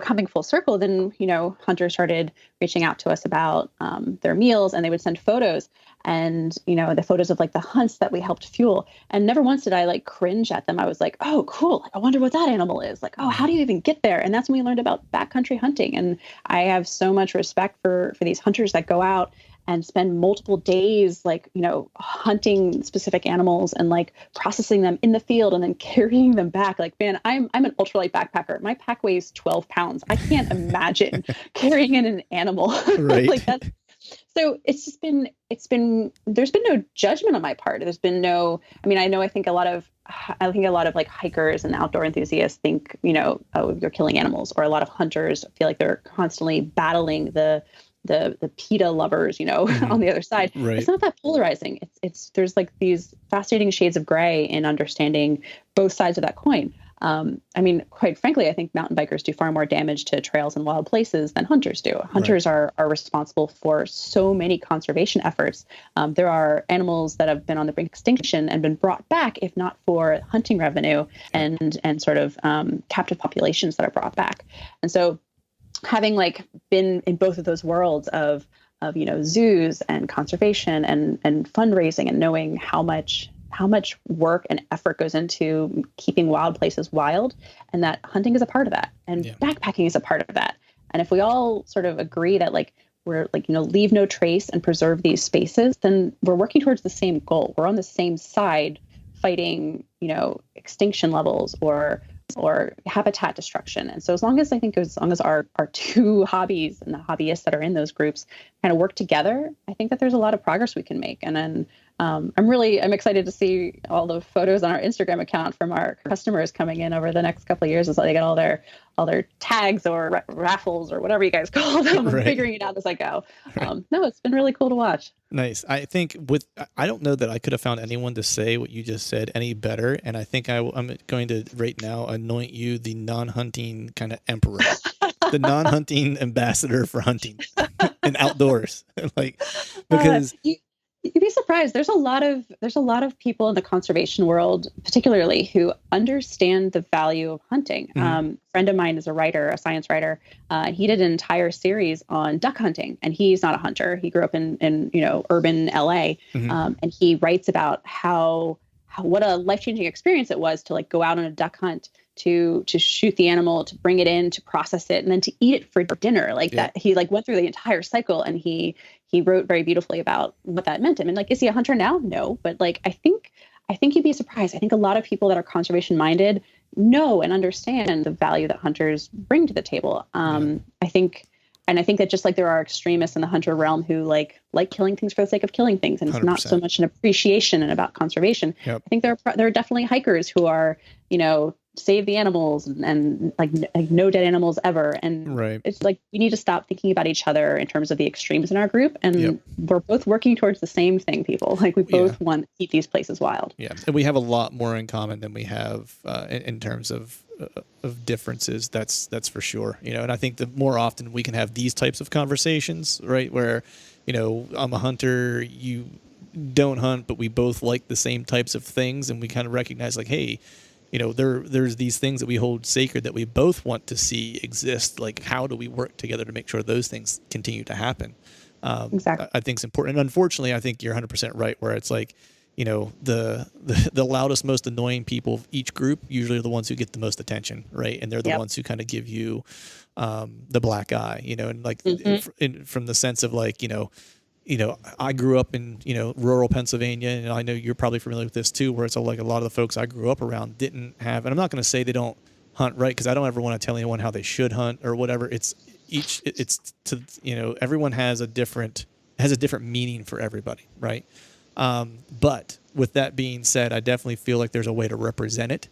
Speaker 2: coming full circle, then hunters started reaching out to us about their meals, and they would send photos and the photos of like the hunts that we helped fuel. And never once did I like cringe at them. I was like, oh cool, like, I wonder what that animal is like. Oh, how do you even get there? And that's when we learned about backcountry hunting. And I have so much respect for these hunters that go out and spend multiple days like hunting specific animals and like processing them in the field and then carrying them back. Like, man, I'm an ultralight backpacker. My pack weighs 12 pounds. I can't imagine carrying in an animal.
Speaker 1: Right.
Speaker 2: Like that's so there's been no judgment on my part. There's been no, I think a lot of like hikers and outdoor enthusiasts think, oh, you're killing animals, or a lot of hunters feel like they're constantly battling the PETA lovers, on the other side.
Speaker 1: Right.
Speaker 2: It's not that polarizing. There's like these fascinating shades of gray in understanding both sides of that coin. Quite frankly, I think mountain bikers do far more damage to trails and wild places than hunters do. Hunters are responsible for so many conservation efforts. There are animals that have been on the brink of extinction and been brought back, if not for hunting revenue and sort of captive populations that are brought back. And so having like been in both of those worlds of zoos and conservation and fundraising, and knowing how much work and effort goes into keeping wild places wild, and that hunting is a part of that, and backpacking is a part of that. And if we all sort of agree that like we're like leave no trace and preserve these spaces, then we're working towards the same goal. We're on the same side fighting extinction levels or habitat destruction. And so as long as our two hobbies and the hobbyists that are in those groups kind of work together, I think that there's a lot of progress we can make. And then I'm excited to see all the photos on our Instagram account from our customers coming in over the next couple of years as they get all their tags or raffles or whatever you guys call them, and figuring it out as I go. No, it's been really cool to watch.
Speaker 1: Nice. I think I don't know that I could have found anyone to say what you just said any better. And I think I'm going to right now anoint you the non-hunting kind of emperor, the non-hunting ambassador for hunting and outdoors. Because
Speaker 2: you'd be surprised. There's a lot of people in the conservation world, particularly, who understand the value of hunting. A friend of mine is a science writer. He did an entire series on duck hunting, and he's not a hunter. He grew up in urban LA, and he writes about what a life-changing experience it was to like go out on a duck hunt, to shoot the animal, to bring it in, to process it, and then to eat it for dinner. That he like went through the entire cycle, and he wrote very beautifully about what that meant to him. And like, is he a hunter now? No, but like I think you'd be surprised. I think a lot of people that are conservation minded know and understand the value that hunters bring to the table. I think that just like there are extremists in the hunter realm who like killing things for the sake of killing things, and it's
Speaker 1: 100%.
Speaker 2: not so much an appreciation and about conservation. I think there are definitely hikers who are save the animals and like no dead animals ever. And it's like we need to stop thinking about each other in terms of the extremes in our group, and we're both working towards the same thing, people. Like we both want to keep these places wild. Yeah,
Speaker 1: and we have a lot more in common than we have in terms of differences. That's for sure. And I think the more often we can have these types of conversations, right, where I'm a hunter, you don't hunt, but we both like the same types of things, and we kind of recognize like, hey, there's these things that we hold sacred that we both want to see exist. Like, how do we work together to make sure those things continue to happen?
Speaker 2: Exactly.
Speaker 1: I think it's important. And unfortunately, I think you're 100% right, where it's like, the loudest, most annoying people of each group usually are the ones who get the most attention, right? And they're the ones who kind of give you the black eye, and like from the sense of like, I grew up in, rural Pennsylvania, and I know you're probably familiar with this too, where it's all like a lot of the folks I grew up around didn't have, and I'm not going to say they don't hunt right, because I don't ever want to tell anyone how they should hunt or whatever. Everyone has a different meaning for everybody, right? But with that being said, I definitely feel like there's a way to represent it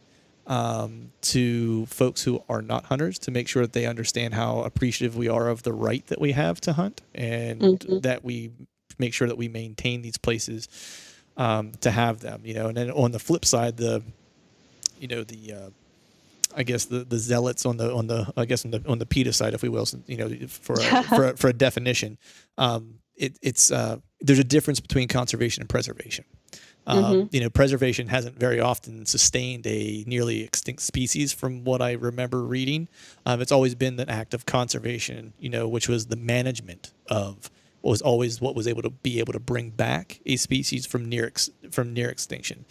Speaker 1: to folks who are not hunters, to make sure that they understand how appreciative we are of the right that we have to hunt, and that we make sure that we maintain these places to have them. And then on the flip side, I guess the zealots on the PETA side, if we will, for a definition, there's a difference between conservation and preservation. Preservation hasn't very often sustained a nearly extinct species, from what I remember reading. It's always been the act of conservation, which was the management of was always what was able to bring back a species from near extinction.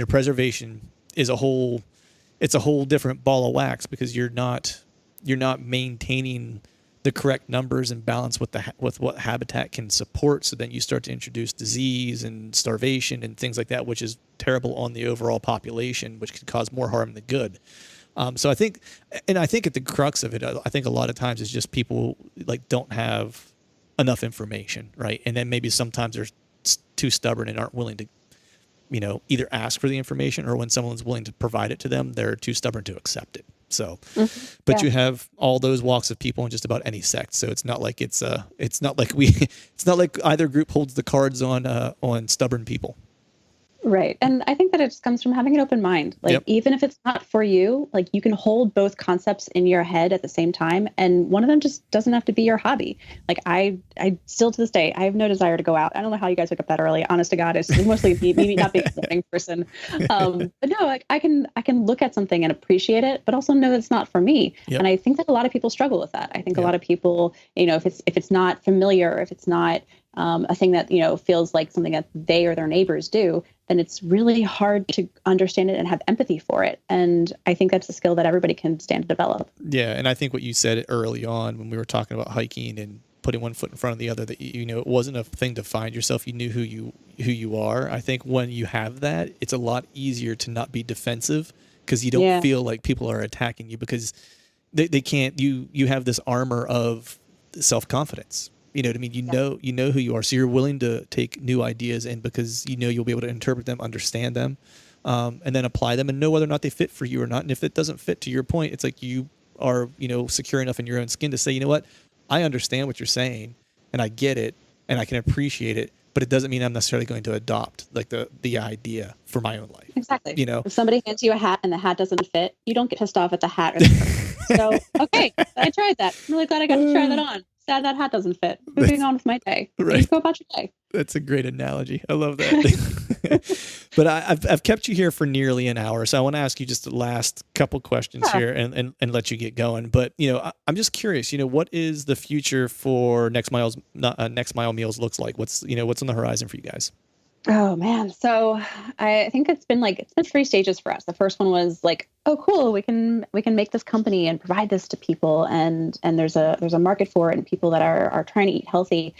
Speaker 1: Preservation is it's a whole different ball of wax, because you're not maintaining the correct numbers and balance with what habitat can support. So then you start to introduce disease and starvation and things like that, which is terrible on the overall population, which can cause more harm than good. So I think at the crux of it, I think a lot of times it's just people don't have enough information, right? And then maybe sometimes they're too stubborn and aren't willing to, either ask for the information, or when someone's willing to provide it to them, they're too stubborn to accept it. So, but you have all those walks of people in just about any sect. So it's not like it's not like either group holds the cards on stubborn people.
Speaker 2: Right. And I think that it just comes from having an open mind. Even if it's not for you, you can hold both concepts in your head at the same time. And one of them just doesn't have to be your hobby. I still to this day, I have no desire to go out. I don't know how you guys wake up that early. Honest to God, it's mostly me not being a morning person. But no, I can look at something and appreciate it, but also know that it's not for me. Yep. And I think that a lot of people struggle with that. I think a lot of people, if it's not familiar, if it's not a thing that, feels like something that they or their neighbors do, then it's really hard to understand it and have empathy for it. And I think that's a skill that everybody can stand to develop.
Speaker 1: Yeah. And I think what you said early on when we were talking about hiking and putting one foot in front of the other, that, it wasn't a thing to find yourself. You knew who you are. I think when you have that, it's a lot easier to not be defensive, because you don't feel like people are attacking you, because they can't, you have this armor of self-confidence. You know what I mean? You know who you are. So you're willing to take new ideas in, because you'll be able to interpret them, understand them, and then apply them and know whether or not they fit for you or not. And if it doesn't fit, to your point, it's like you are, secure enough in your own skin to say, you know what, I understand what you're saying and I get it and I can appreciate it, but it doesn't mean I'm necessarily going to adopt the idea for my own life.
Speaker 2: Exactly. If somebody hands you a hat and the hat doesn't fit, you don't get pissed off at the hat or the person. So, okay, I tried that. I'm really glad I got to try that on. Sad that hat doesn't fit. Moving on with my day. Right. Go about your day.
Speaker 1: That's a great analogy. I love that. But I've kept you here for nearly an hour, so I want to ask you just the last couple questions here and let you get going. But I'm just curious. What is the future for Next Mile Meals looks like? What's on the horizon for you guys?
Speaker 2: Oh man. So I think it's been 3 stages for us. The first one was oh cool, we can make this company and provide this to people, and there's a market for it, and people that are trying to eat healthy.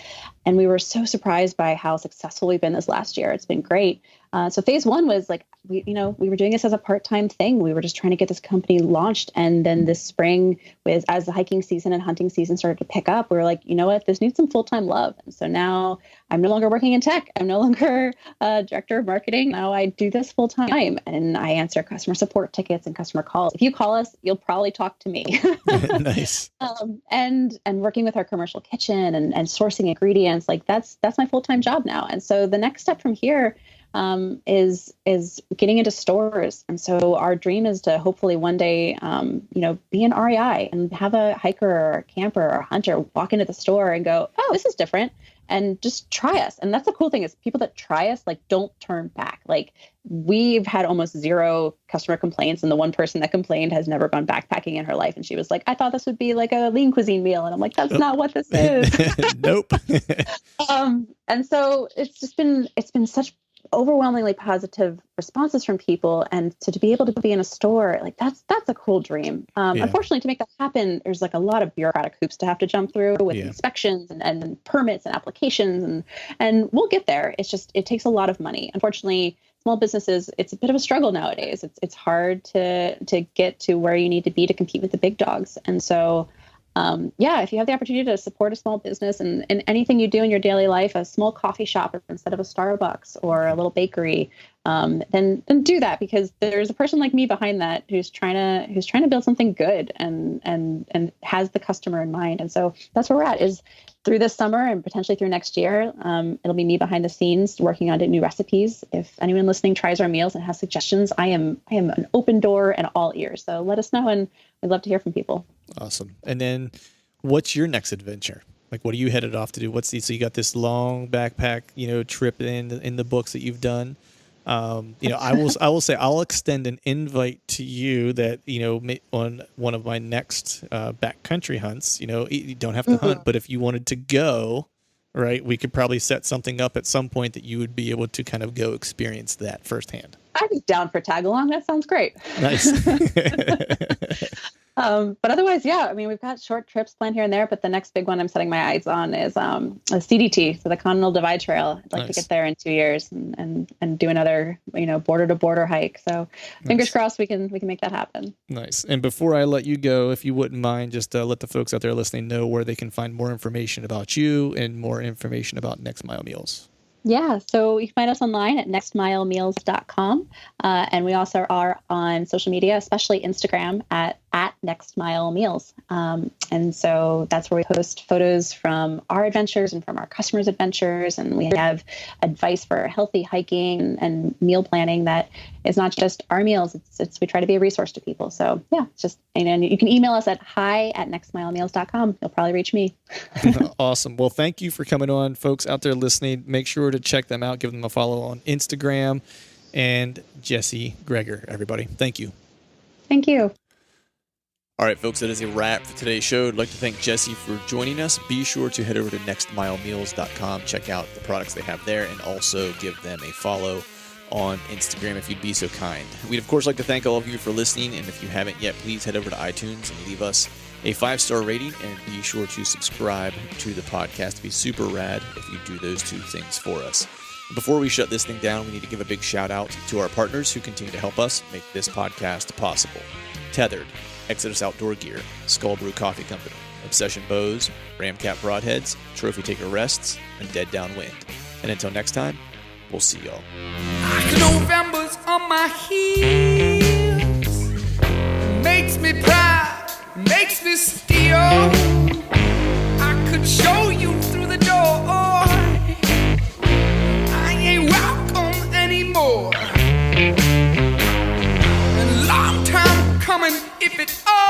Speaker 2: And we were so surprised by how successful we've been this last year. It's been great. So phase one was we were doing this as a part-time thing. We were just trying to get this company launched. And then this spring, as the hiking season and hunting season started to pick up, we were like, you know what, this needs some full-time love. And so now I'm no longer working in tech. I'm no longer director of marketing. Now I do this full-time, and I answer customer support tickets and customer calls. If you call us, you'll probably talk to me.
Speaker 1: Nice.
Speaker 2: And working with our commercial kitchen and sourcing ingredients, that's my full-time job now. And so the next step from here is getting into stores. And so our dream is to hopefully one day, be an REI and have a hiker or a camper or a hunter walk into the store and go, oh, this is different, and just try us. And that's the cool thing, is people that try us, don't turn back. We've had almost 0 customer complaints. And the one person that complained has never gone backpacking in her life. And she was like, I thought this would be a lean cuisine meal. And I'm like, that's not what this is.
Speaker 1: Nope.
Speaker 2: And so it's been such overwhelmingly positive responses from people. And so to be able to be in a store, like that's a cool dream.
Speaker 1: Yeah.
Speaker 2: Unfortunately, to make that happen, there's like a lot of bureaucratic hoops to have to jump through with
Speaker 1: Yeah.
Speaker 2: inspections and permits and applications. And we'll get there. It's just, it takes a lot of money. Unfortunately, small businesses, it's a bit of a struggle nowadays. It's hard to get to where you need to be to compete with the big dogs. And so, if you have the opportunity to support a small business and anything you do in your daily life, a small coffee shop instead of a Starbucks or a little bakery, then do that, because there's a person like me behind that who's trying to build something good and has the customer in mind. And so that's where we're at, is through this summer and potentially through next year. It'll be me behind the scenes working on new recipes. If anyone listening tries our meals and has suggestions, I am an open door and all ears. So let us know, and we'd love to hear from people.
Speaker 1: Awesome. And then what's your next adventure? Like, what are you headed off to do? So you got this long backpack, trip in the books that you've done. I will say I'll extend an invite to you that, on one of my next backcountry hunts. You don't have to hunt, but if you wanted to go, right, we could probably set something up at some point that you would be able to kind of go experience that firsthand.
Speaker 2: I'd be down for tag along. That sounds great.
Speaker 1: Nice.
Speaker 2: But otherwise, we've got short trips planned here and there, but the next big one I'm setting my eyes on is a CDT, so the Continental Divide Trail. I'd like to get there in 2 years and do another, border to border hike. So fingers crossed we can make that happen. Nice.
Speaker 1: And before I let you go, if you wouldn't mind, just let the folks out there listening know where they can find more information about you and more information about Next Mile Meals.
Speaker 2: Yeah, so you can find us online at nextmilemeals.com. And we also are on social media, especially Instagram at Next Mile Meals. And so that's where we post photos from our adventures and from our customers' adventures. And we have advice for healthy hiking and meal planning that is not just our meals. It's we try to be a resource to people. So it's just, and you can email us at hi@nextmilemeals.com. You'll probably reach me.
Speaker 1: Awesome. Well, thank you for coming on, folks out there listening. Make sure to check them out. Give them a follow on Instagram. And Jessie Greger, everybody. Thank you.
Speaker 2: Thank you.
Speaker 1: All right, folks, that is a wrap for today's show. I'd like to thank Jessie for joining us. Be sure to head over to nextmilemeals.com, check out the products they have there, and also give them a follow on Instagram if you'd be so kind. We'd, of course, like to thank all of you for listening, and if you haven't yet, please head over to iTunes and leave us a 5-star rating, and be sure to subscribe to the podcast. It'd be super rad if you do those two things for us. Before we shut this thing down, we need to give a big shout out to our partners who continue to help us make this podcast possible. Tethered, Exodus Outdoor Gear, Skull Brew Coffee Company, Obsession Bows, Ramcat Broadheads, Trophy Taker Rests, and Dead Downwind. And until next time, we'll see y'all.
Speaker 3: November's on my heels, makes me proud, makes me steal. I could show you through the door, I ain't welcome anymore. And long time coming, if it all